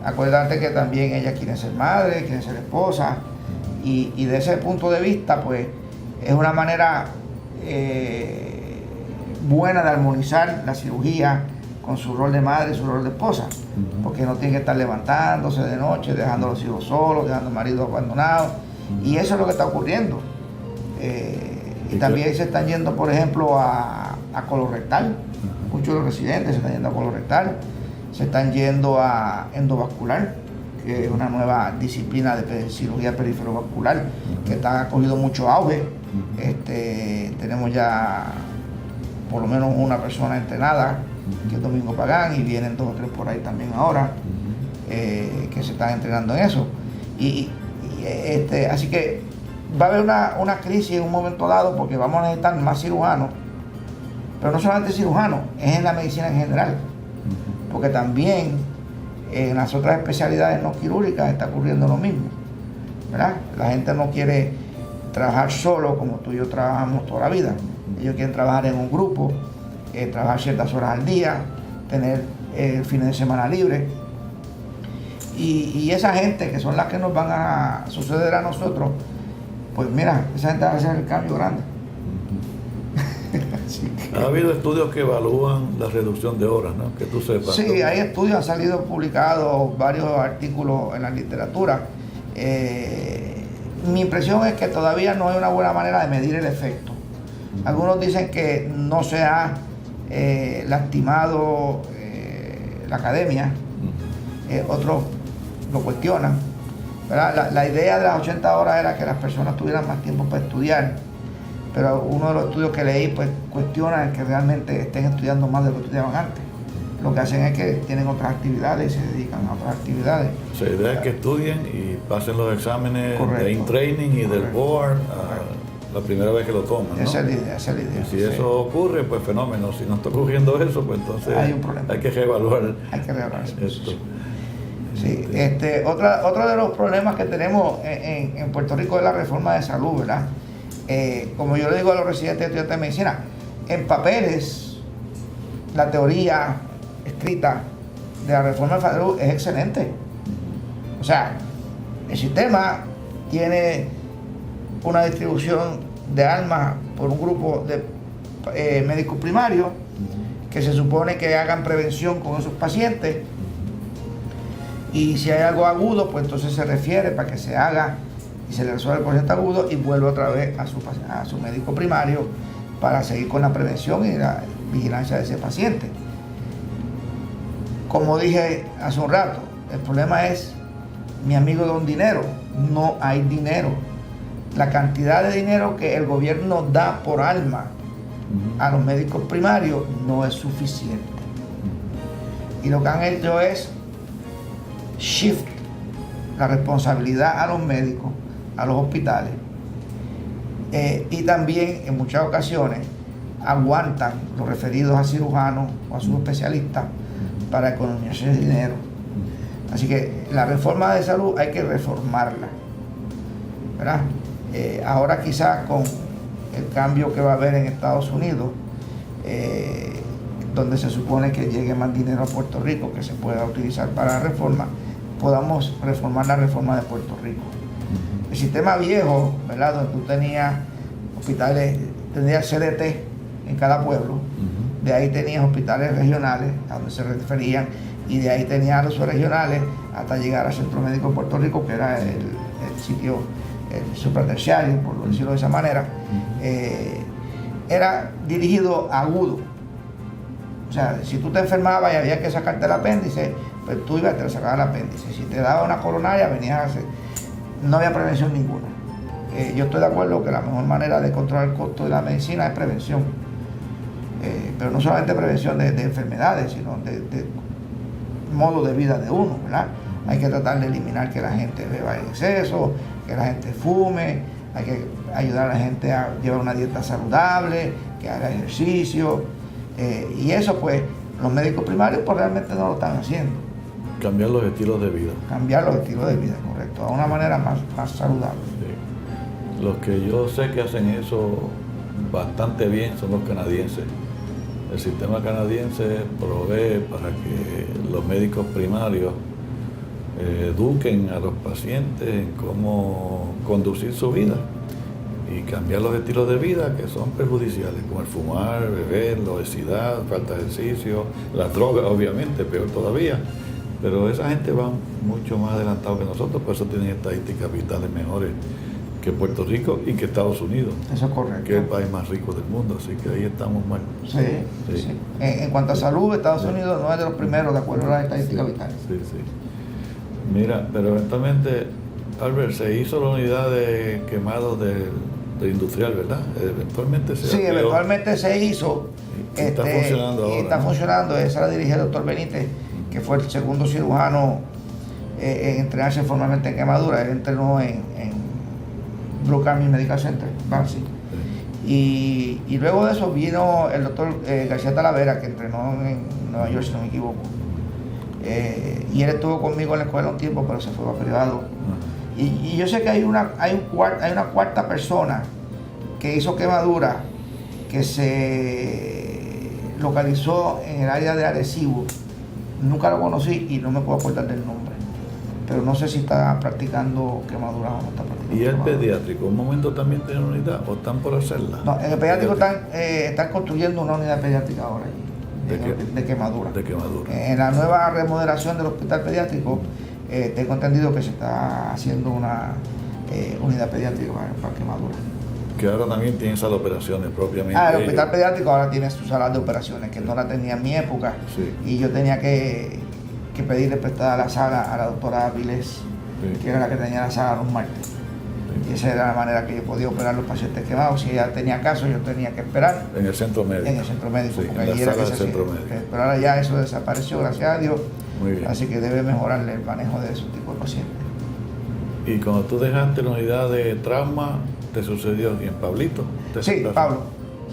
acuérdate que también ellas quieren ser madres, quieren ser esposas, y de ese punto de vista, pues, es una manera buena de armonizar la cirugía con su rol de madre y su rol de esposa, porque no tiene que estar levantándose de noche, dejando a los hijos solos, dejando al marido abandonado, y eso es lo que está ocurriendo. Y también se están yendo, por ejemplo, a colorectal. Muchos de los residentes se están yendo a colorectal, se están yendo a endovascular, que es una nueva disciplina de cirugía periferovascular que está cogido mucho auge. Tenemos ya por lo menos una persona entrenada, que es Domingo Pagán, y vienen 2 o 3 por ahí también ahora, que se están entrenando en eso. Así que va a haber una crisis en un momento dado, porque vamos a necesitar más cirujanos, pero no solamente cirujanos, es en la medicina en general, porque también en las otras especialidades no quirúrgicas está ocurriendo lo mismo, ¿verdad? La gente no quiere trabajar solo como tú y yo trabajamos toda la vida. Ellos quieren trabajar en un grupo, trabajar ciertas horas al día, tener fines de semana libres. Y esa gente, que son las que nos van a suceder a nosotros, pues mira, esa gente va a hacer el cambio grande. Ha habido estudios que evalúan la reducción de horas, ¿no? Que tú sepas. Sí, hay estudios, han salido publicados varios artículos en la literatura. Mi impresión es que todavía no hay una buena manera de medir el efecto. Algunos dicen que no se ha lastimado la academia, otros lo cuestionan, ¿verdad? La idea de las 80 horas era que las personas tuvieran más tiempo para estudiar, pero uno de los estudios que leí pues cuestiona que realmente estén estudiando más de lo que estudiaban antes. Lo que hacen es que tienen otras actividades y se dedican a otras actividades. O sea, la idea es que estudien y pasen los exámenes de in-training y del board la primera vez que lo toman, ¿no? Esa es la idea, esa es la idea. Y si eso ocurre, pues fenómeno. Si no está ocurriendo eso, pues entonces hay un problema. Hay que reevaluar. Hay que reevaluar esto. Sí, otro de los problemas que tenemos en Puerto Rico es la reforma de salud, ¿verdad? Como yo le digo a los residentes y estudiantes de medicina, en papeles, la teoría escrita de la reforma de salud es excelente. O sea, el sistema tiene una distribución de armas por un grupo de médicos primarios que se supone que hagan prevención con esos pacientes, y si hay algo agudo, pues entonces se refiere para que se haga y se le resuelva el paciente agudo y vuelve otra vez a su médico primario para seguir con la prevención y la vigilancia de ese paciente. Como dije hace un rato, el problema es, mi amigo, don dinero. No hay dinero. La cantidad de dinero que el gobierno da por alma a los médicos primarios no es suficiente. Y lo que han hecho es shift la responsabilidad a los médicos, a los hospitales, y también en muchas ocasiones aguantan los referidos a cirujanos o a subespecialistas para economizar ese dinero. Así que la reforma de salud hay que reformarla, ¿verdad? Ahora quizás con el cambio que va a haber en Estados Unidos, donde se supone que llegue más dinero a Puerto Rico que se pueda utilizar para la reforma, podamos reformar la reforma de Puerto Rico. El sistema viejo, ¿verdad? Donde tú tenías hospitales, tenías CDT en cada pueblo, de ahí tenías hospitales regionales a donde se referían, y de ahí tenías los regionales hasta llegar al Centro Médico de Puerto Rico, que era el sitio supraterciario, por decirlo de esa manera. Era dirigido a agudo. O sea, si tú te enfermabas y había que sacarte el apéndice, pues tú ibas y te sacabas el apéndice. Si te daba una coronaria, venías a hacer. No había prevención ninguna. Yo estoy de acuerdo que la mejor manera de controlar el costo de la medicina es prevención. Pero no solamente prevención de enfermedades, sino de modo de vida de uno, ¿verdad? Hay que tratar de eliminar que la gente beba en exceso, que la gente fume, hay que ayudar a la gente a llevar una dieta saludable, que haga ejercicio, y eso pues los médicos primarios pues realmente no lo están haciendo. Cambiar los estilos de vida. Cambiar los estilos de vida, correcto, a una manera más saludable. Sí. Los que yo sé que hacen eso bastante bien son los canadienses. El sistema canadiense provee para que los médicos primarios eduquen a los pacientes en cómo conducir su vida y cambiar los estilos de vida que son perjudiciales, como el fumar, beber, la obesidad, falta de ejercicio, las drogas obviamente, peor todavía. Pero esa gente va mucho más adelantado que nosotros, por eso tienen estadísticas vitales mejores que Puerto Rico y que Estados Unidos. Eso es correcto. Que es el país más rico del mundo, así que ahí estamos mal. Sí, sí. Sí. En cuanto a salud, Estados Unidos no es de los primeros de acuerdo a las estadísticas vitales. Sí, sí. Mira, pero eventualmente, Albert, se hizo la unidad de quemados de industrial, ¿verdad? Eventualmente se Sí, eventualmente se hizo. Y está funcionando ahora. Está funcionando, esa la dirige el doctor Benítez, que fue el segundo cirujano en entrenarse formalmente en quemadura. Él entrenó en Brook Army Medical Center, Banksy. Y luego de eso vino el doctor García Talavera, que entrenó en Nueva York, si no me equivoco. Y él estuvo conmigo en la escuela un tiempo, pero se fue a privado. Y yo sé que hay una cuarta persona que hizo quemadura, que se localizó en el área de Arecibo. Nunca lo conocí y no me puedo acordar del nombre, pero no sé si está practicando quemadura o no está practicando. ¿Y el pediátrico, un momento también tiene una unidad o están por hacerla? No, en el pediátrico están construyendo una unidad pediátrica ahora de quemadura. De quemadura. En la nueva remodelación del hospital pediátrico, tengo entendido que se está haciendo una unidad pediátrica para quemadura. Que ahora también tiene salas de operaciones propiamente. El hospital pediátrico ahora tiene su sala de operaciones, que no la tenía en mi época. Sí. Y yo tenía que pedirle prestada la sala a la doctora Avilés, Sí. que era la que tenía la sala los martes. Sí. Y esa era la manera que yo podía operar los pacientes quemados. Si ella tenía caso, yo tenía que esperar. En el centro médico. En el centro médico, Sí, porque en la allí era sala que del se centro hacía. médico. Pero ahora ya eso desapareció, gracias a Dios. Muy bien. Así que debe mejorarle el manejo de esos tipos de pacientes. Y cuando tú dejaste la unidad de trauma, ¿te sucedió aquí en Pablito? Sí, Pablo.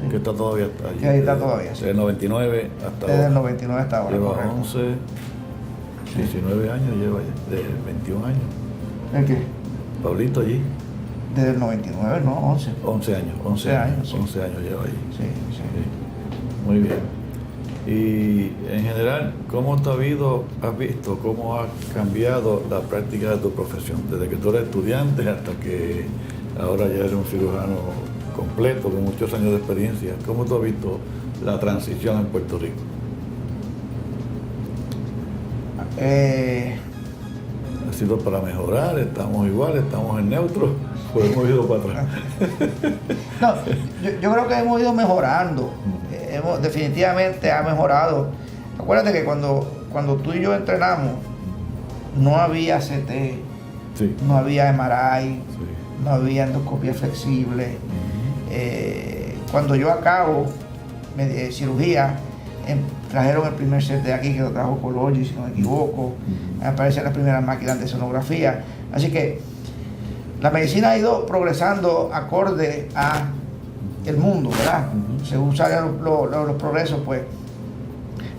Sí. Que está todavía allí. Que ahí está todavía, sí. Desde el 99 hasta Desde ahora. el 99 hasta ahora. Lleva Correcto. 11, 19 años, lleva ya, de 21 años. ¿El qué? Pablito allí, Desde el 99, no, 11. 11 años, 11 años, sí. 11 años lleva allí. Sí, sí. Sí. Muy bien. Y en general, ¿cómo has visto cómo ha cambiado la práctica de tu profesión? Desde que tú eres estudiante hasta que ahora ya eres un cirujano completo, con muchos años de experiencia. ¿Cómo tú has visto la transición en Puerto Rico? ¿Ha sido para mejorar? ¿Estamos igual? ¿Estamos en neutro? ¿O hemos ido para atrás? No, yo creo que hemos ido mejorando. Definitivamente ha mejorado. Acuérdate que cuando tú y yo entrenamos, no había CT, Sí. no había MRI, Sí. no había endoscopia flexible. Cuando yo acabo cirugía, trajeron el primer CT aquí, que lo trajo Colorgi, si no me equivoco. Aparecen las primeras máquinas de sonografía. Así que la medicina ha ido progresando acorde a el mundo, ¿verdad? Según salen los progresos, pues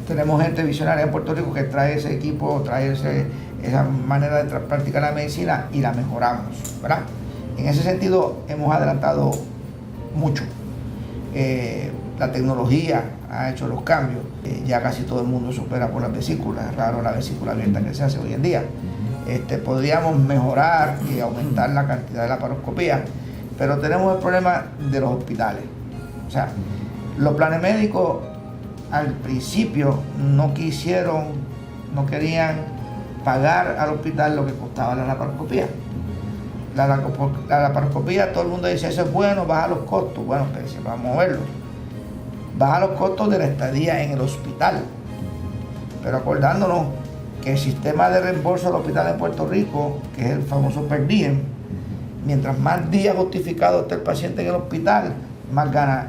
tenemos gente visionaria en Puerto Rico que trae ese equipo, trae esa manera de practicar la medicina y la mejoramos, ¿verdad? En ese sentido hemos adelantado mucho. La tecnología ha hecho los cambios. Ya casi todo el mundo se opera por las vesículas, es raro la vesícula abierta que se hace hoy en día. Podríamos mejorar y aumentar la cantidad de laparoscopía, pero tenemos el problema de los hospitales. O sea, los planes médicos al principio no querían pagar al hospital lo que costaba la laparoscopía. La laparoscopía, todo el mundo dice, eso es bueno, baja los costos. Bueno, pues vamos a verlo. Baja los costos de la estadía en el hospital. Pero acordándonos que el sistema de reembolso del hospital en Puerto Rico, que es el famoso per diem, mientras más días justificado esté el paciente en el hospital, más gana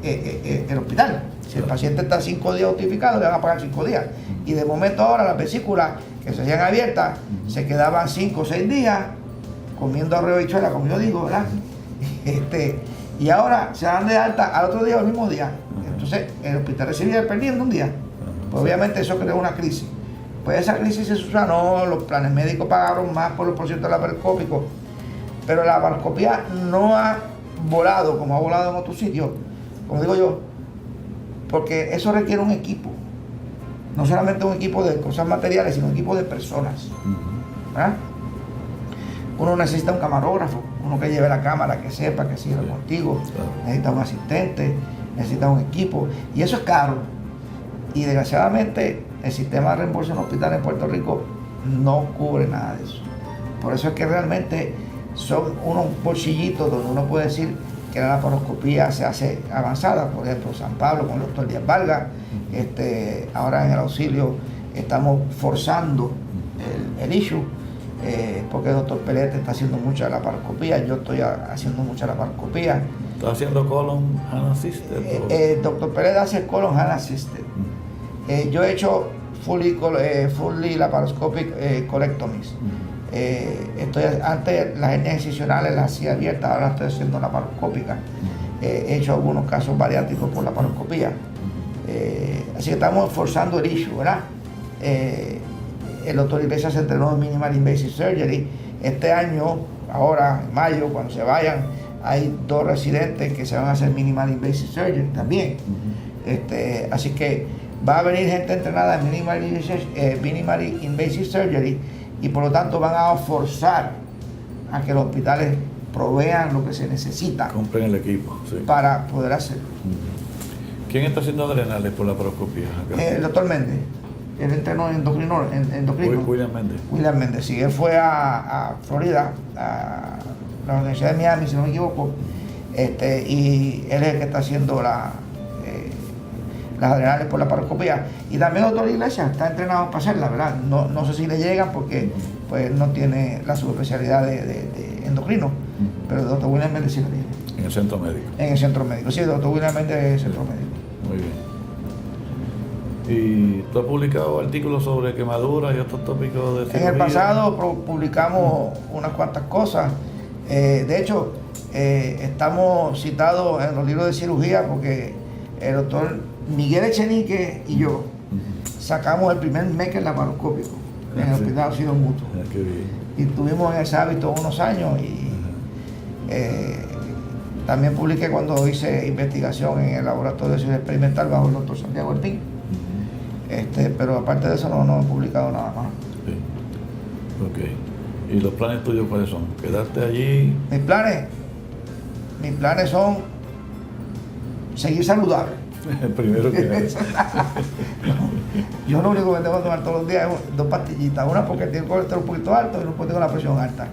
el hospital. Si el paciente está 5 días justificado, le van a pagar 5 días. Y de momento ahora las vesículas que se hacían abiertas se quedaban 5 o 6 días comiendo arroz y habichuela, como yo digo, ¿verdad? Y ahora se dan de alta al otro día o el mismo día. Entonces el hospital recibía el per diem de un día. Pues obviamente eso creó una crisis. Pues esa crisis se subsanó, los planes médicos pagaron más por los porcientos de laparoscópico, pero la laparoscopía no ha volado como ha volado en otros sitios, como digo yo, porque eso requiere un equipo, no solamente un equipo de cosas materiales, sino un equipo de personas, ¿verdad? Uno necesita un camarógrafo, uno que lleve la cámara, que sepa que sigue contigo, necesita un asistente, necesita un equipo, y eso es caro. Y desgraciadamente el sistema de reembolso en hospitales en Puerto Rico no cubre nada de eso. Por eso es que realmente son unos bolsillitos donde uno puede decir que la laparoscopía se hace avanzada. Por ejemplo, San Pablo con el doctor Díaz Vargas, ahora en el auxilio estamos forzando el issue, porque el doctor Pelete está haciendo mucha laparoscopía, yo estoy haciendo mucha laparoscopía. ¿Estás haciendo colon hand assisted? El doctor Pelete hace colon hand assisted. Yo he hecho fully laparoscopic colectomies. Antes las hernias incisionales las hacía abiertas, ahora estoy haciendo laparoscópica. He hecho algunos casos bariátricos por laparoscopía. Así que estamos forzando el issue, ¿verdad? El doctor Iglesias se entrenó en Minimal Invasive Surgery. Este año, ahora en mayo, cuando se vayan, hay 2 residentes que se van a hacer Minimal Invasive Surgery también. Así que va a venir gente entrenada en Minimal Invasive Surgery, y por lo tanto van a forzar a que los hospitales provean lo que se necesita. Compren el equipo, sí, para poder hacerlo. ¿Quién está haciendo adrenales por la laparoscopía? El doctor Méndez. Él entrenó en endocrino. William Méndez. William Méndez, sí. Él fue a Florida, a la Universidad de Miami, si no me equivoco, y él es el que está haciendo las adrenales por la laparoscopía. Y también el doctor Iglesias está entrenado para hacerla, ¿verdad? No sé si le llegan porque pues no tiene la subespecialidad de endocrino, pero el doctor William Méndez sí la tiene. En el centro médico. En el centro médico, sí, el doctor William Méndez es el centro médico. Muy bien. ¿Y tú has publicado artículos sobre quemaduras y otros tópicos de cirugía? En el pasado publicamos unas cuantas cosas. De hecho, estamos citados en los libros de cirugía porque el doctor Miguel Echenique y yo sacamos el primer MEC laparoscópico en el Hospital Auxilio Mutuo. Qué bien. Y estuvimos en ese hábito unos años y también publiqué cuando hice investigación en el laboratorio de cirugía experimental bajo el doctor Santiago Ortín. Pero aparte de eso no he publicado nada más. Sí. Ok. ¿Y los planes tuyos cuáles son? ¿Quedarte allí? Mis planes son seguir saludable. Primero que nada. Yo lo único que tengo que tomar todos los días es 2 pastillitas. Una porque tengo el colesterol un poquito alto y una porque tengo la presión alta.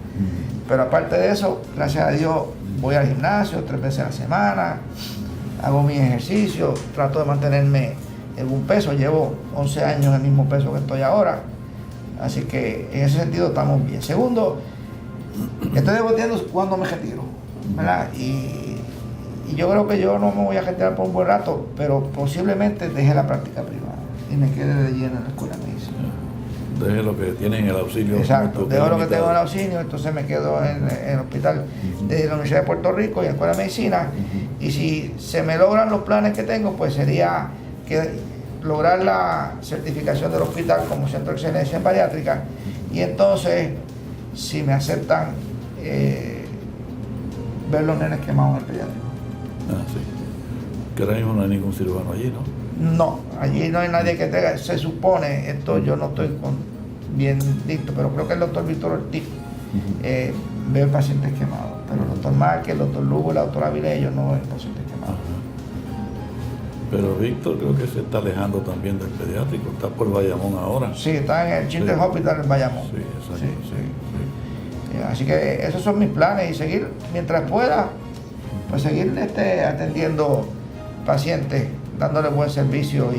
Pero aparte de eso, gracias a Dios, voy al gimnasio 3 veces a la semana, hago mis ejercicios, trato de mantenerme en un peso. Llevo 11 años en el mismo peso que estoy ahora. Así que en ese sentido estamos bien. Segundo, estoy debatiendo cuándo me retiro, ¿verdad? Y yo creo que yo no me voy a retirar por un buen rato, pero posiblemente deje la práctica privada y me quede de lleno en la escuela de medicina. Deje lo que tiene en el auxilio. Exacto, dejo lo que tengo en el auxilio, entonces me quedo en el hospital de la Universidad de Puerto Rico y en la escuela de medicina. Y si se me logran los planes que tengo, pues sería lograr la certificación del hospital como centro de excelencia en bariátrica, y entonces si me aceptan ver los nenes quemados en el pediátrico. Sí. Que ahora mismo no hay ningún cirujano allí, ¿no? No, allí no hay nadie que tenga, se supone, yo no estoy bien dicto, pero creo que el doctor Víctor Ortiz ve pacientes quemados, pero el doctor Márquez, el doctor Lugo y la doctora Vilés, ellos no ven pacientes quemados. Pero Víctor creo que se está alejando también del pediátrico, está por Bayamón ahora. Sí, está en el Children's Hospital en Bayamón. Sí, exacto. Sí. Así que esos son mis planes, y seguir, mientras pueda, pues seguir atendiendo pacientes, dándole buen servicio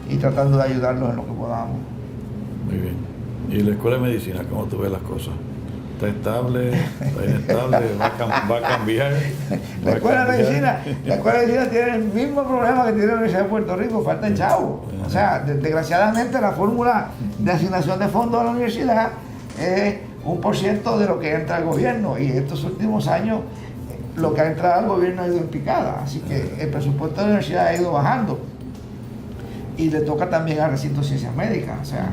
y tratando de ayudarlos en lo que podamos. Muy bien. ¿Y la escuela de medicina, cómo tú ves las cosas? ¿Está estable? ¿Está inestable? ¿Va a cambiar? La escuela de medicina tiene el mismo problema que tiene la Universidad de Puerto Rico, falta el chavo. O sea, desgraciadamente la fórmula de asignación de fondos a la universidad es 1% de lo que entra al gobierno, y estos últimos años lo que ha entrado al gobierno ha ido en picada, así que el presupuesto de la universidad ha ido bajando. y le toca también al recinto de ciencias médicas. O sea,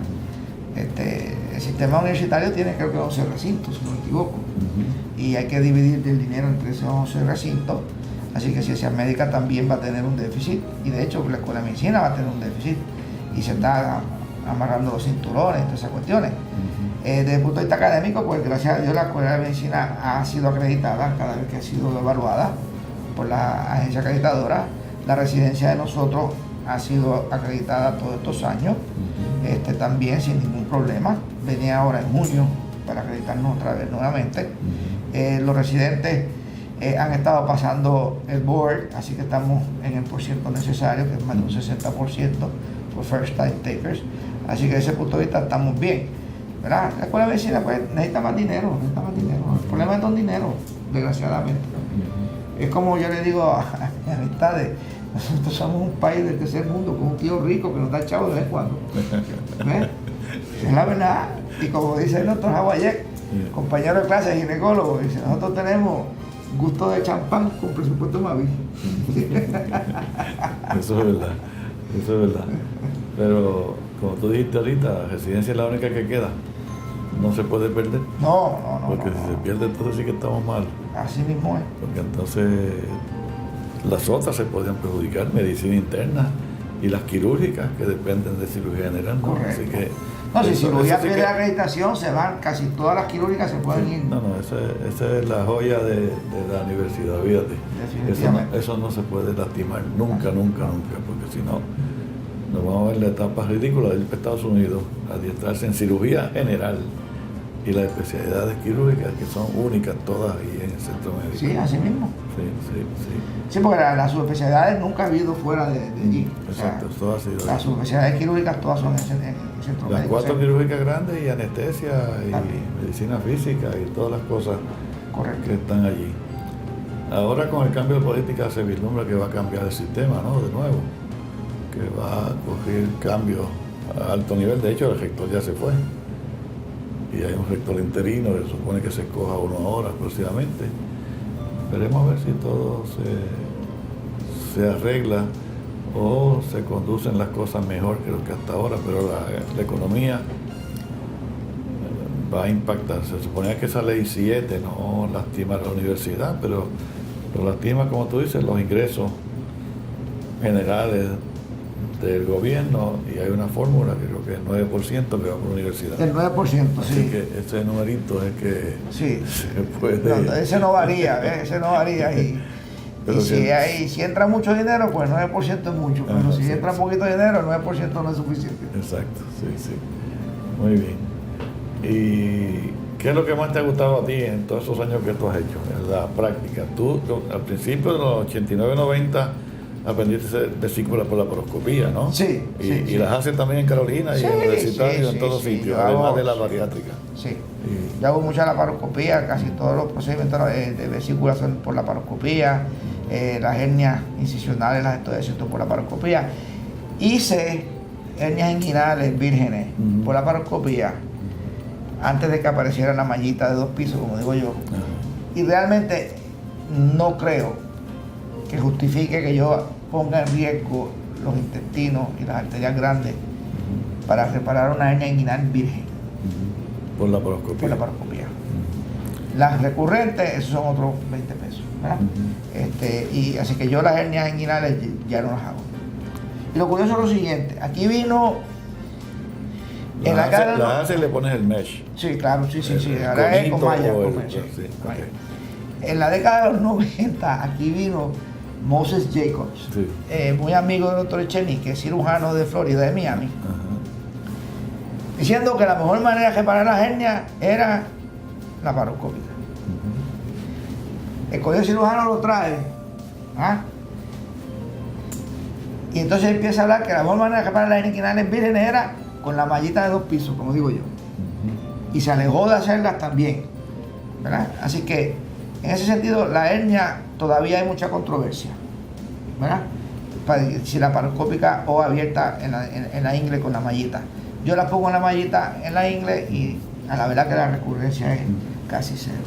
el sistema universitario tiene creo que 11 recintos, si no me equivoco, y hay que dividir el dinero entre esos 11 recintos. Así que ciencias médicas también va a tener un déficit, y de hecho la escuela de medicina va a tener un déficit, y se está amarrando los cinturones, todas esas cuestiones. Desde el punto de vista académico, pues gracias a Dios la escuela de medicina ha sido acreditada cada vez que ha sido evaluada por la agencia acreditadora. La residencia de nosotros ha sido acreditada todos estos años, también sin ningún problema. Venía ahora en junio para acreditarnos otra vez nuevamente. Los residentes han estado pasando el board, así que estamos en el % necesario, que es más de un 60% por first time takers. Así que desde ese punto de vista estamos bien, ¿verdad? La escuela de medicina pues necesita más dinero. El problema es don dinero, desgraciadamente. Es como yo le digo a mis amistades, nosotros somos un país del tercer mundo con un tío rico que nos da chavo de vez en cuando. ¿Ves? Es la verdad. Y como dice el doctor Hawayek, compañero de clase, ginecólogo, dice, nosotros tenemos gusto de champán con presupuesto Mavi. Eso es verdad. Pero como tú dijiste ahorita, la residencia es la única que queda. No se puede perder. No. Porque si se pierde, entonces sí que estamos mal. Así mismo es. Porque entonces las otras se podrían perjudicar, medicina interna y las quirúrgicas que dependen de cirugía general, ¿no? Correcto. Así que no, si cirugía pierde acreditación, se van, casi todas las quirúrgicas se pueden ir. No, esa es la joya de la universidad, fíjate. Eso no se puede lastimar, nunca, porque si no, nos vamos a ver la etapa ridícula de ir a Estados Unidos a adiestrarse en cirugía general y las especialidades quirúrgicas que son únicas todas ahí en el centro médico. Sí, así mismo. Sí. Sí, porque las subespecialidades nunca ha habido fuera de allí. Exacto, o sea, todo ha sido las subespecialidades quirúrgicas todas son en el centro médico. Las 4 quirúrgicas grandes y anestesia y medicina física y todas las cosas que están allí. Ahora con el cambio de política se vislumbra que va a cambiar el sistema, ¿no? De nuevo, que va a coger cambios a alto nivel. De hecho, el rector ya se fue y hay un rector interino que supone que se escoja uno ahora próximamente. Veremos a ver si todo se arregla o se conducen las cosas mejor que lo que hasta ahora, pero la economía va a impactar. Se suponía que esa ley 7 no lastima a la universidad, pero lo lastima, como tú dices, los ingresos generales del gobierno, y hay una fórmula que creo que es 9% que va por la universidad. El 9%, así sí. Que ese numerito es que sí. se puede... No, ese no varía, y si entra mucho dinero, pues 9% es mucho, pero si entra poquito dinero, el 9% no es suficiente. Exacto, sí. Muy bien. ¿Y qué es lo que más te ha gustado a ti en todos esos años que tú has hecho, en la práctica? Tú, al principio de los 89-90, aprendiste a hacer vesícula por la laparoscopía, ¿no? Sí. Y las hacen también en Carolina y en Universitario, en todos sitios, además de la bariátrica. Sí. Yo hago mucha laparoscopía, casi todos los procedimientos de vesícula son por laparoscopía, las hernias incisionales las estoy haciendo por laparoscopía. Hice hernias inguinales vírgenes por laparoscopía antes de que apareciera la mallita de 2 pisos, como digo yo. Y realmente no creo que justifique que yo ponga en riesgo los intestinos y las arterias grandes para reparar una hernia inguinal virgen. Por laparoscopía. Por laparoscopía. Las recurrentes, esos son otros 20 pesos, ¿verdad? Y así que yo las hernias inguinales ya no las hago. Y lo curioso es lo siguiente, aquí vino en la cara. La hace y le pones el mesh. Sí, claro, sí. Ahora es con malla. En la década de los 90, aquí vino Moses Jacobs, muy amigo del doctor Echenique, que es cirujano de Florida, de Miami, diciendo que la mejor manera de reparar las hernias era la laparoscopia. El colegio cirujano lo trae, y entonces empieza a hablar que la mejor manera de reparar las hernias inguinales vírgenes era con la mallita de 2 pisos, como digo yo, y se alejó de hacerlas también, ¿verdad? Así que en ese sentido la hernia todavía hay mucha controversia, ¿verdad? Si laparoscópica o abierta en la ingle con la mallita. Yo la pongo en la mallita en la ingle y a la verdad que la recurrencia es casi cero.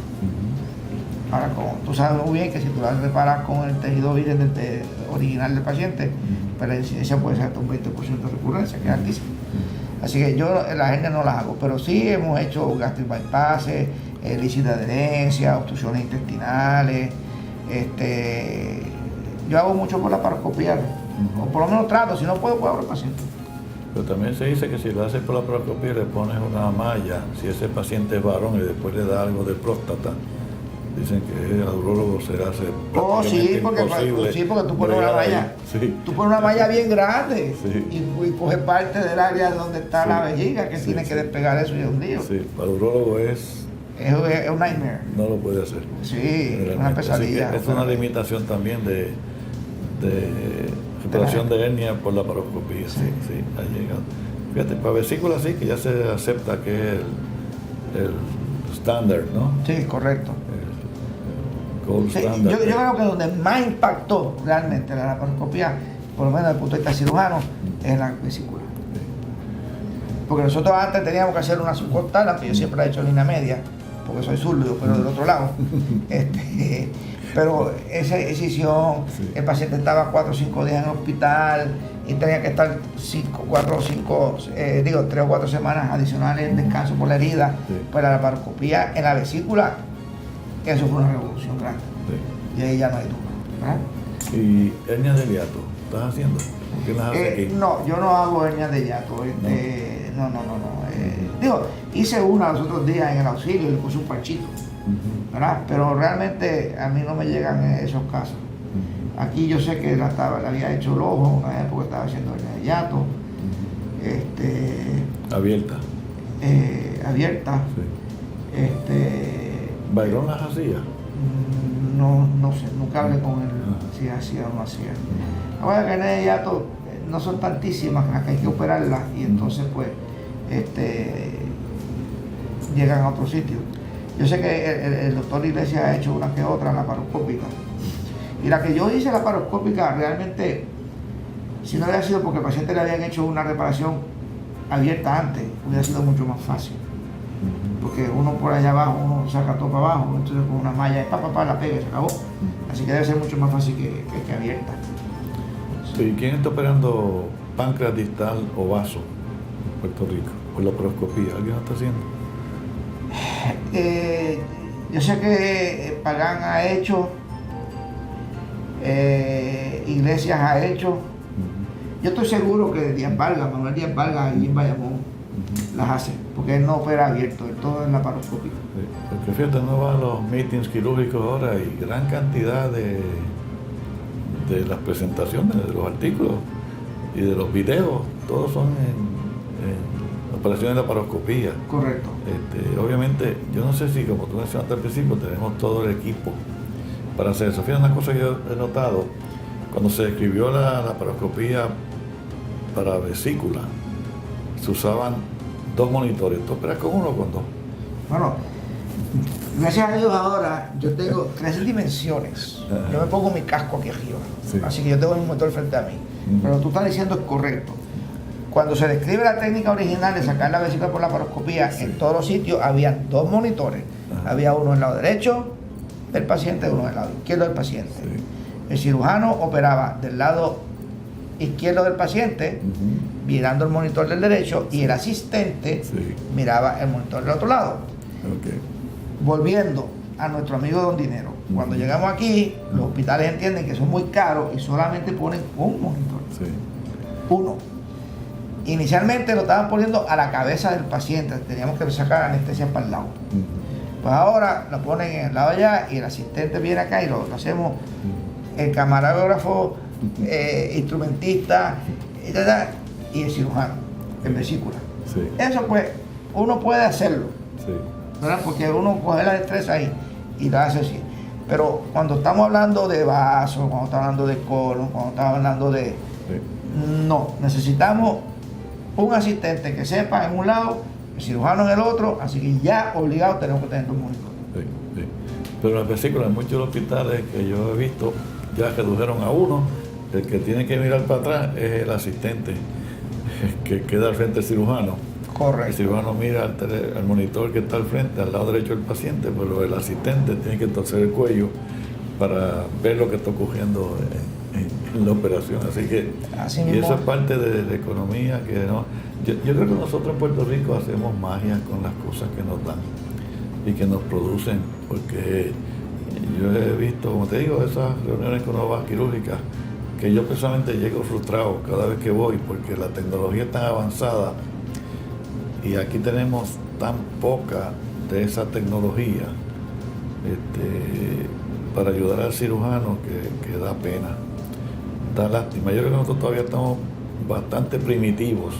Ahora, como tú sabes muy bien que si tú la reparas con el tejido virgen original del paciente, pero la incidencia puede ser hasta un 20% de recurrencia, que es altísimo. Así que yo las hernias no las hago, pero sí hemos hecho gastric bypasses, lisis de adherencia, obstrucciones intestinales. Yo hago mucho por la laparoscopía, o por lo menos trato, si no puedo abrir al paciente. Pero también se dice que si lo haces por la laparoscopía le pones una malla, si ese paciente es varón y después le da algo de próstata, dicen que el urologo se hace sí, porque tú pones una malla. Sí. Tú pones una malla bien grande, sí. y coges parte del área donde está la vejiga, que tiene que despegar eso y es un lío. Sí, para el urologo es un nightmare. No lo puede hacer. Sí, es una pesadilla. Es una limitación también de reparación de hernia por la laparoscopía. Sí, ha llegado. Fíjate, para vesícula sí, que ya se acepta que es el estándar, ¿no? Sí, correcto. Gold Sí, standard. yo creo que donde más impactó realmente la laparoscopía, por lo menos desde el punto de vista cirujano, es en la vesícula. Porque nosotros antes teníamos que hacer una subcostal, aunque yo siempre he hecho línea media, porque soy zurdo, pero del otro lado. Pero esa decisión, el paciente estaba 4 o 5 días en el hospital y tenía que estar 3 o 4 semanas adicionales en descanso por la herida. Pues la laparoscopía en la vesícula, eso fue una revolución grande. Y ahí ya no hay duda, ¿verdad? ¿Y hernia de hiato estás haciendo? ¿Qué las haces aquí? No, yo no hago hernia de hiato. No. Digo, hice una los otros días en el auxilio y le puse un parchito, ¿verdad? Pero realmente a mí no me llegan esos casos. Aquí yo sé que le había hecho el ojo, una época estaba haciendo hernia de hiato. Abierta. Abierta. ¿Bailón las hacía? No sé, nunca hablé con él si hacía o no hacía. Ahora que hernia de hiato no son tantísimas las que hay que operarlas y entonces pues llegan a otro sitio. Yo sé que el doctor Iglesias ha hecho una que otra laparoscópica. Y la que yo hice laparoscópica realmente, si no hubiera sido porque al paciente le habían hecho una reparación abierta antes, hubiera sido mucho más fácil. Porque uno por allá abajo, uno saca todo para abajo, entonces con una malla, la pega y se acabó. Así que debe ser mucho más fácil que abierta. Sí, ¿quién está operando páncreas distal o vaso en Puerto Rico? Por laparoscopía, ¿alguien lo está haciendo? Yo sé que Pagán ha hecho, Iglesias ha hecho. Yo estoy seguro que Manuel Díaz Vargas y en Bayamón las hace, porque él no opera abierto, él todo es laparoscópico. Sí, porque fíjate, no van a los meetings quirúrgicos ahora y gran cantidad de las presentaciones, de los artículos y de los videos, todos son en operaciones de laparoscopía. Correcto. Obviamente, yo no sé si, como tú mencionaste al principio, tenemos todo el equipo para hacer eso. Fíjate, una cosa que yo he notado, cuando se escribió la laparoscopía para vesícula, se usaban 2 monitores. ¿Tú operas con uno o con 2? Bueno, gracias a Dios ahora yo tengo 3 dimensiones. Yo me pongo mi casco aquí arriba, así que yo tengo mi monitor frente a mí. Pero tú estás diciendo es correcto. Cuando se describe la técnica original de sacar la vesícula por laparoscopía, en todos los sitios había 2 monitores. Había uno en el lado derecho del paciente y uno en el lado izquierdo del paciente. El cirujano operaba del lado izquierdo del paciente, mirando el monitor del derecho, y el asistente miraba el monitor del otro lado. Volviendo a nuestro amigo Don Dinero, cuando llegamos aquí, los hospitales entienden que son muy caros y solamente ponen un monitor. Uno. Inicialmente lo estaban poniendo a la cabeza del paciente, teníamos que sacar anestesia para el lado. Pues ahora lo ponen en el lado allá y el asistente viene acá y lo hacemos, el camarógrafo, instrumentista y el cirujano en vesícula. Eso pues uno puede hacerlo, ¿verdad? Porque uno coge la destreza y lo hace así. Pero cuando estamos hablando de vaso, cuando estamos hablando de colon, cuando estamos hablando de... No, necesitamos un asistente que sepa en un lado, el cirujano en el otro, así que ya obligado tenemos que tener 2 monitores. Pero las vesículas en muchos hospitales que yo he visto ya redujeron a 1. El que tiene que mirar para atrás es el asistente que queda al frente del cirujano. Correcto. El cirujano mira al monitor que está al frente, al lado derecho del paciente, pero el asistente tiene que torcer el cuello para ver lo que está ocurriendo en la operación. Así que, Así y mismo. eso es parte de la economía que no. Yo creo que nosotros en Puerto Rico hacemos magia con las cosas que nos dan y que nos producen, porque yo he visto, como te digo, esas reuniones con novas quirúrgicas, que yo personalmente llego frustrado cada vez que voy, porque la tecnología es tan avanzada y aquí tenemos tan poca de esa tecnología para ayudar al cirujano que da pena, da lástima. Yo creo que nosotros todavía estamos bastante primitivos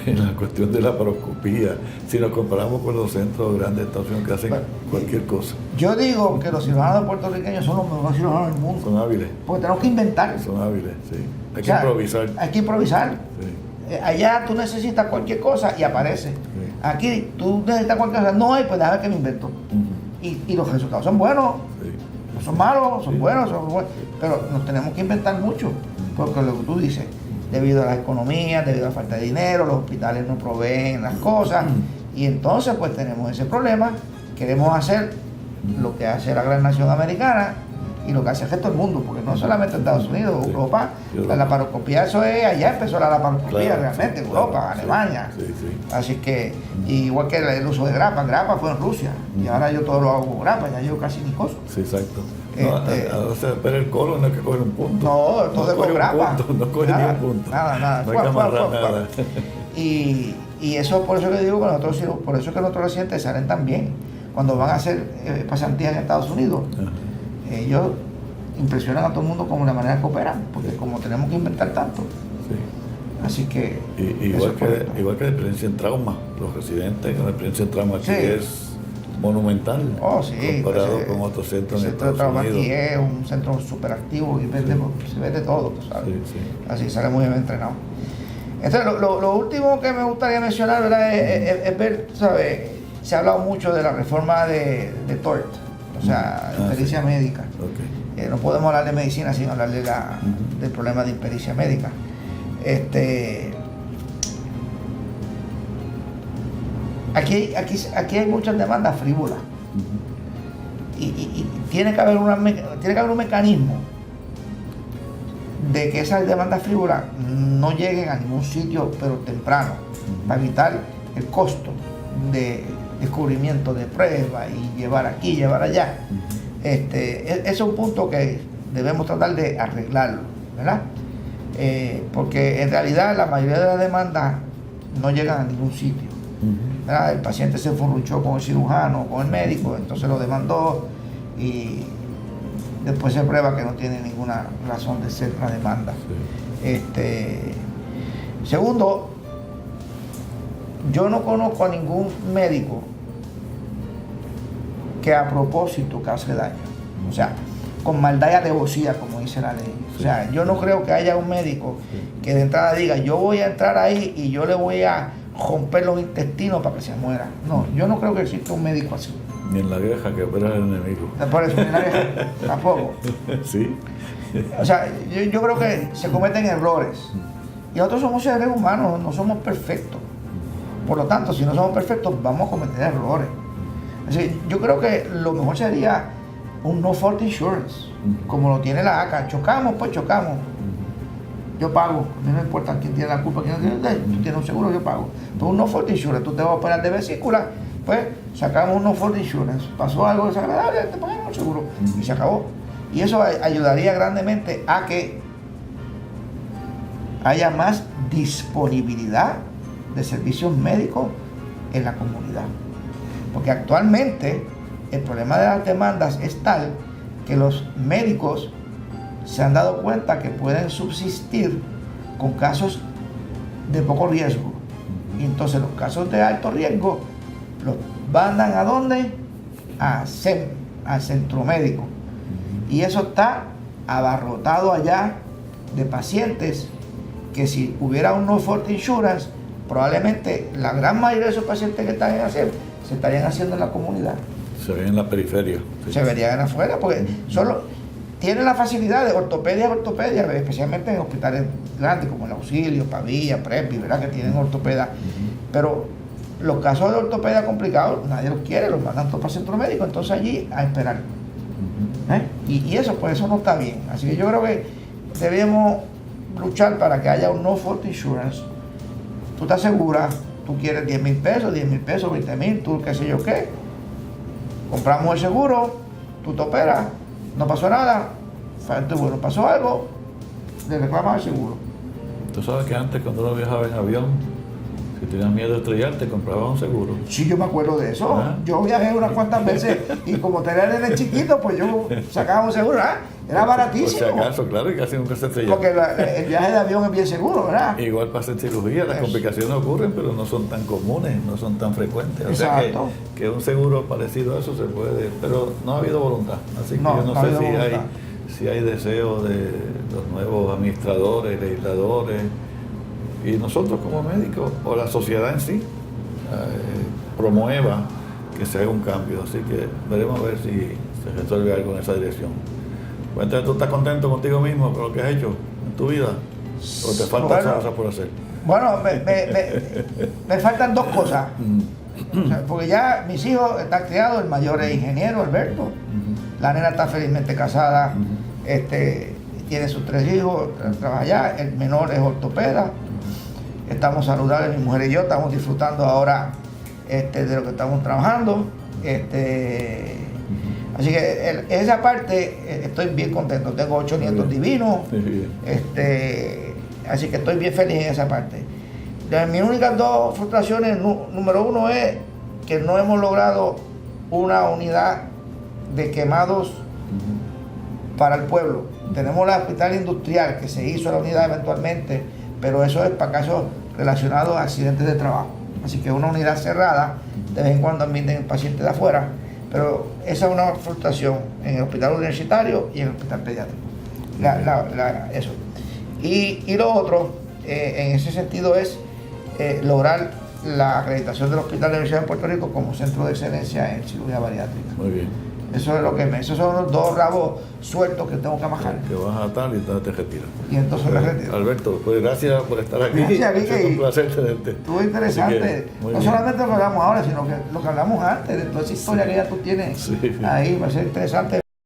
en la cuestión de la laparoscopía, si nos comparamos con los centros grandes de Estados Unidos que hacen cualquier cosa. Yo digo que los cirujanos puertorriqueños son los mejores cirujanos del mundo. Son hábiles. Porque tenemos que inventar. Son hábiles, sí. Hay O que sea, improvisar. Hay que improvisar. Sí. Allá tú necesitas cualquier cosa y aparece. Sí. Aquí tú necesitas cualquier cosa, no hay, pues déjame que me invento. Ujú. Y los resultados son buenos, Sí. no son malos, son Sí. buenos, pero nos tenemos que inventar mucho. Porque lo que tú dices, debido a la economía, debido a la falta de dinero, los hospitales no proveen las cosas. Y entonces pues tenemos ese problema. Queremos hacer lo que hace la gran nación americana y lo que hace el resto del mundo, porque no solamente Estados Unidos, Sí. Europa, Europa. la laparoscopía, eso es, allá empezó la laparoscopía Claro, realmente, sí, Europa, claro, sí, Alemania. sí, sí. Así que, igual que el uso de grapa fue en Rusia, y ahora yo todo lo hago con grapa, ya yo casi ni coso. Sí, exacto. No, pero el colon no hay que coger un punto. No, todo es con coge un grapa. punto, no coge ni un punto. Nada. No hay que amarrar nada. Y eso por eso que digo que nosotros, por eso que nuestros residentes salen tan bien. Cuando van a hacer pasantías en Estados Unidos, ellos impresionan a todo el mundo con la manera que operan, porque como tenemos que inventar tanto. Sí. Así que. Igual que la experiencia en trauma, los residentes con la experiencia en trauma aquí Sí. es monumental comparado con otros centros en El centro de Estados trauma Unidos. aquí es un centro súper activo y se ve de todo, tú sabes. Sí, sí. Así sale muy bien entrenado. Entonces, lo último que me gustaría mencionar, ¿verdad? Es ver, ¿sabes? Se ha hablado mucho de la reforma de TORT, o sea, impericia sí. médica. Okay. No podemos hablar de medicina sin hablar de del problema de impericia médica. Aquí hay muchas demandas frívolas. Y tiene que haber un mecanismo de que esas demandas frívolas no lleguen a ningún sitio, pero temprano, para evitar el costo de descubrimiento de pruebas y llevar aquí, llevar allá. Ese es un punto que debemos tratar de arreglarlo, ¿verdad? Porque en realidad la mayoría de las demandas no llegan a ningún sitio. ¿Verdad? El paciente se furruchó con el cirujano, con el médico, entonces lo demandó y después se prueba que no tiene ninguna razón de ser una demanda. Sí. Segundo, yo no conozco a ningún médico que a propósito cause daño, o sea, con maldad y alevosía, como dice la ley. O sea, yo no creo que haya un médico que de entrada diga, yo voy a entrar ahí y yo le voy a romper los intestinos para que se muera. No, yo no creo que exista un médico así. Ni en la guerra que opera el enemigo. Por eso, ni la guerra, tampoco. Sí. O sea, yo creo que se cometen errores. Y nosotros somos seres humanos, no somos perfectos. Por lo tanto, si no somos perfectos, vamos a cometer errores. Así, yo creo que lo mejor sería un no fault insurance, como lo tiene la ACA. Chocamos, pues chocamos. Yo pago, a mí no importa quién tiene la culpa, quién no tiene, tú tienes un seguro, yo pago. Pero un no fault insurance, tú te vas a operar de vesícula, pues sacamos un no fault insurance. Pasó algo desagradable, te pagamos el seguro y se acabó. Y eso ayudaría grandemente a que haya más disponibilidad de servicios médicos en la comunidad. Porque actualmente el problema de las demandas es tal que los médicos se han dado cuenta que pueden subsistir con casos de poco riesgo. Y entonces los casos de alto riesgo los mandan ¿a dónde? Al centro médico. Y eso está abarrotado allá de pacientes que si hubiera un no fault insurance, probablemente la gran mayoría de esos pacientes que están haciendo se estarían haciendo en la comunidad. Se ven en la periferia. Sí. Se verían afuera, porque solo tienen la facilidad de ortopedia, especialmente en hospitales grandes como el Auxilio, Pavía, Prepi, ¿verdad? Que tienen ortopedia. Pero los casos de ortopedia complicados, nadie los quiere, los mandan todos para el centro médico, entonces allí a esperar. Y eso, pues eso no está bien. Así que yo creo que debemos luchar para que haya un no fault insurance. Tú te aseguras, tú quieres 10 mil pesos, 20 mil, tú qué sé yo qué. Compramos el seguro, tú te operas, no pasó nada, bueno, pasó algo, le reclamas al seguro. Tú sabes que antes cuando uno viajaba en avión, si tenías miedo de estrellarte, comprabas un seguro. Sí, yo me acuerdo de eso. ¿Ah? Yo viajé unas cuantas veces y como tenía el nene chiquito, pues yo sacaba un seguro, ¿verdad? Era baratísimo. Por si acaso, claro, y casi nunca se estrellaba. Porque el viaje de avión es bien seguro, ¿verdad? Igual pasa en cirugía, las complicaciones ocurren, pero no son tan comunes, no son tan frecuentes. O sea que un seguro parecido a eso se puede, pero no ha habido voluntad. Así que yo no sé si hay deseo de los nuevos administradores, legisladores, y nosotros como médicos, o la sociedad en sí, promueva que se haga un cambio. Así que veremos a ver si se resuelve algo en esa dirección. Pues entonces, ¿tú estás contento contigo mismo con lo que has hecho en tu vida? ¿O te faltan cosas por hacer? Bueno, me faltan dos cosas. O sea, porque ya mis hijos están criados, el mayor es ingeniero, Alberto. La nena está felizmente casada, tiene sus 3 hijos, trabaja allá, el menor es ortopeda. Estamos saludables, mi mujer y yo estamos disfrutando ahora de lo que estamos trabajando. Así que esa parte estoy bien contento. Tengo 8 nietos divinos. Así que estoy bien feliz en esa parte. Mis únicas 2 frustraciones, número 1 es que no hemos logrado una unidad de quemados para el pueblo. Tenemos la hospital industrial que se hizo la unidad eventualmente, pero eso es para casos relacionados a accidentes de trabajo. Así que una unidad cerrada, de vez en cuando admiten pacientes de afuera, pero esa es una frustración en el hospital universitario y en el hospital pediátrico. Eso. Y lo otro, en ese sentido, es lograr la acreditación del Hospital de la Universidad de Puerto Rico como centro de excelencia en cirugía bariátrica. Muy bien. Eso es lo que esos son los 2 rabos sueltos que tengo que amajar. Que vas a atar y entonces te retiras. Y entonces me retiro. Alberto, pues gracias por estar aquí. Gracias, Vicky. Es un placer tenerte. Estuvo interesante. No solamente lo que hablamos ahora, sino que lo que hablamos antes, de toda esa historia que ya tú tienes ahí, va a ser interesante.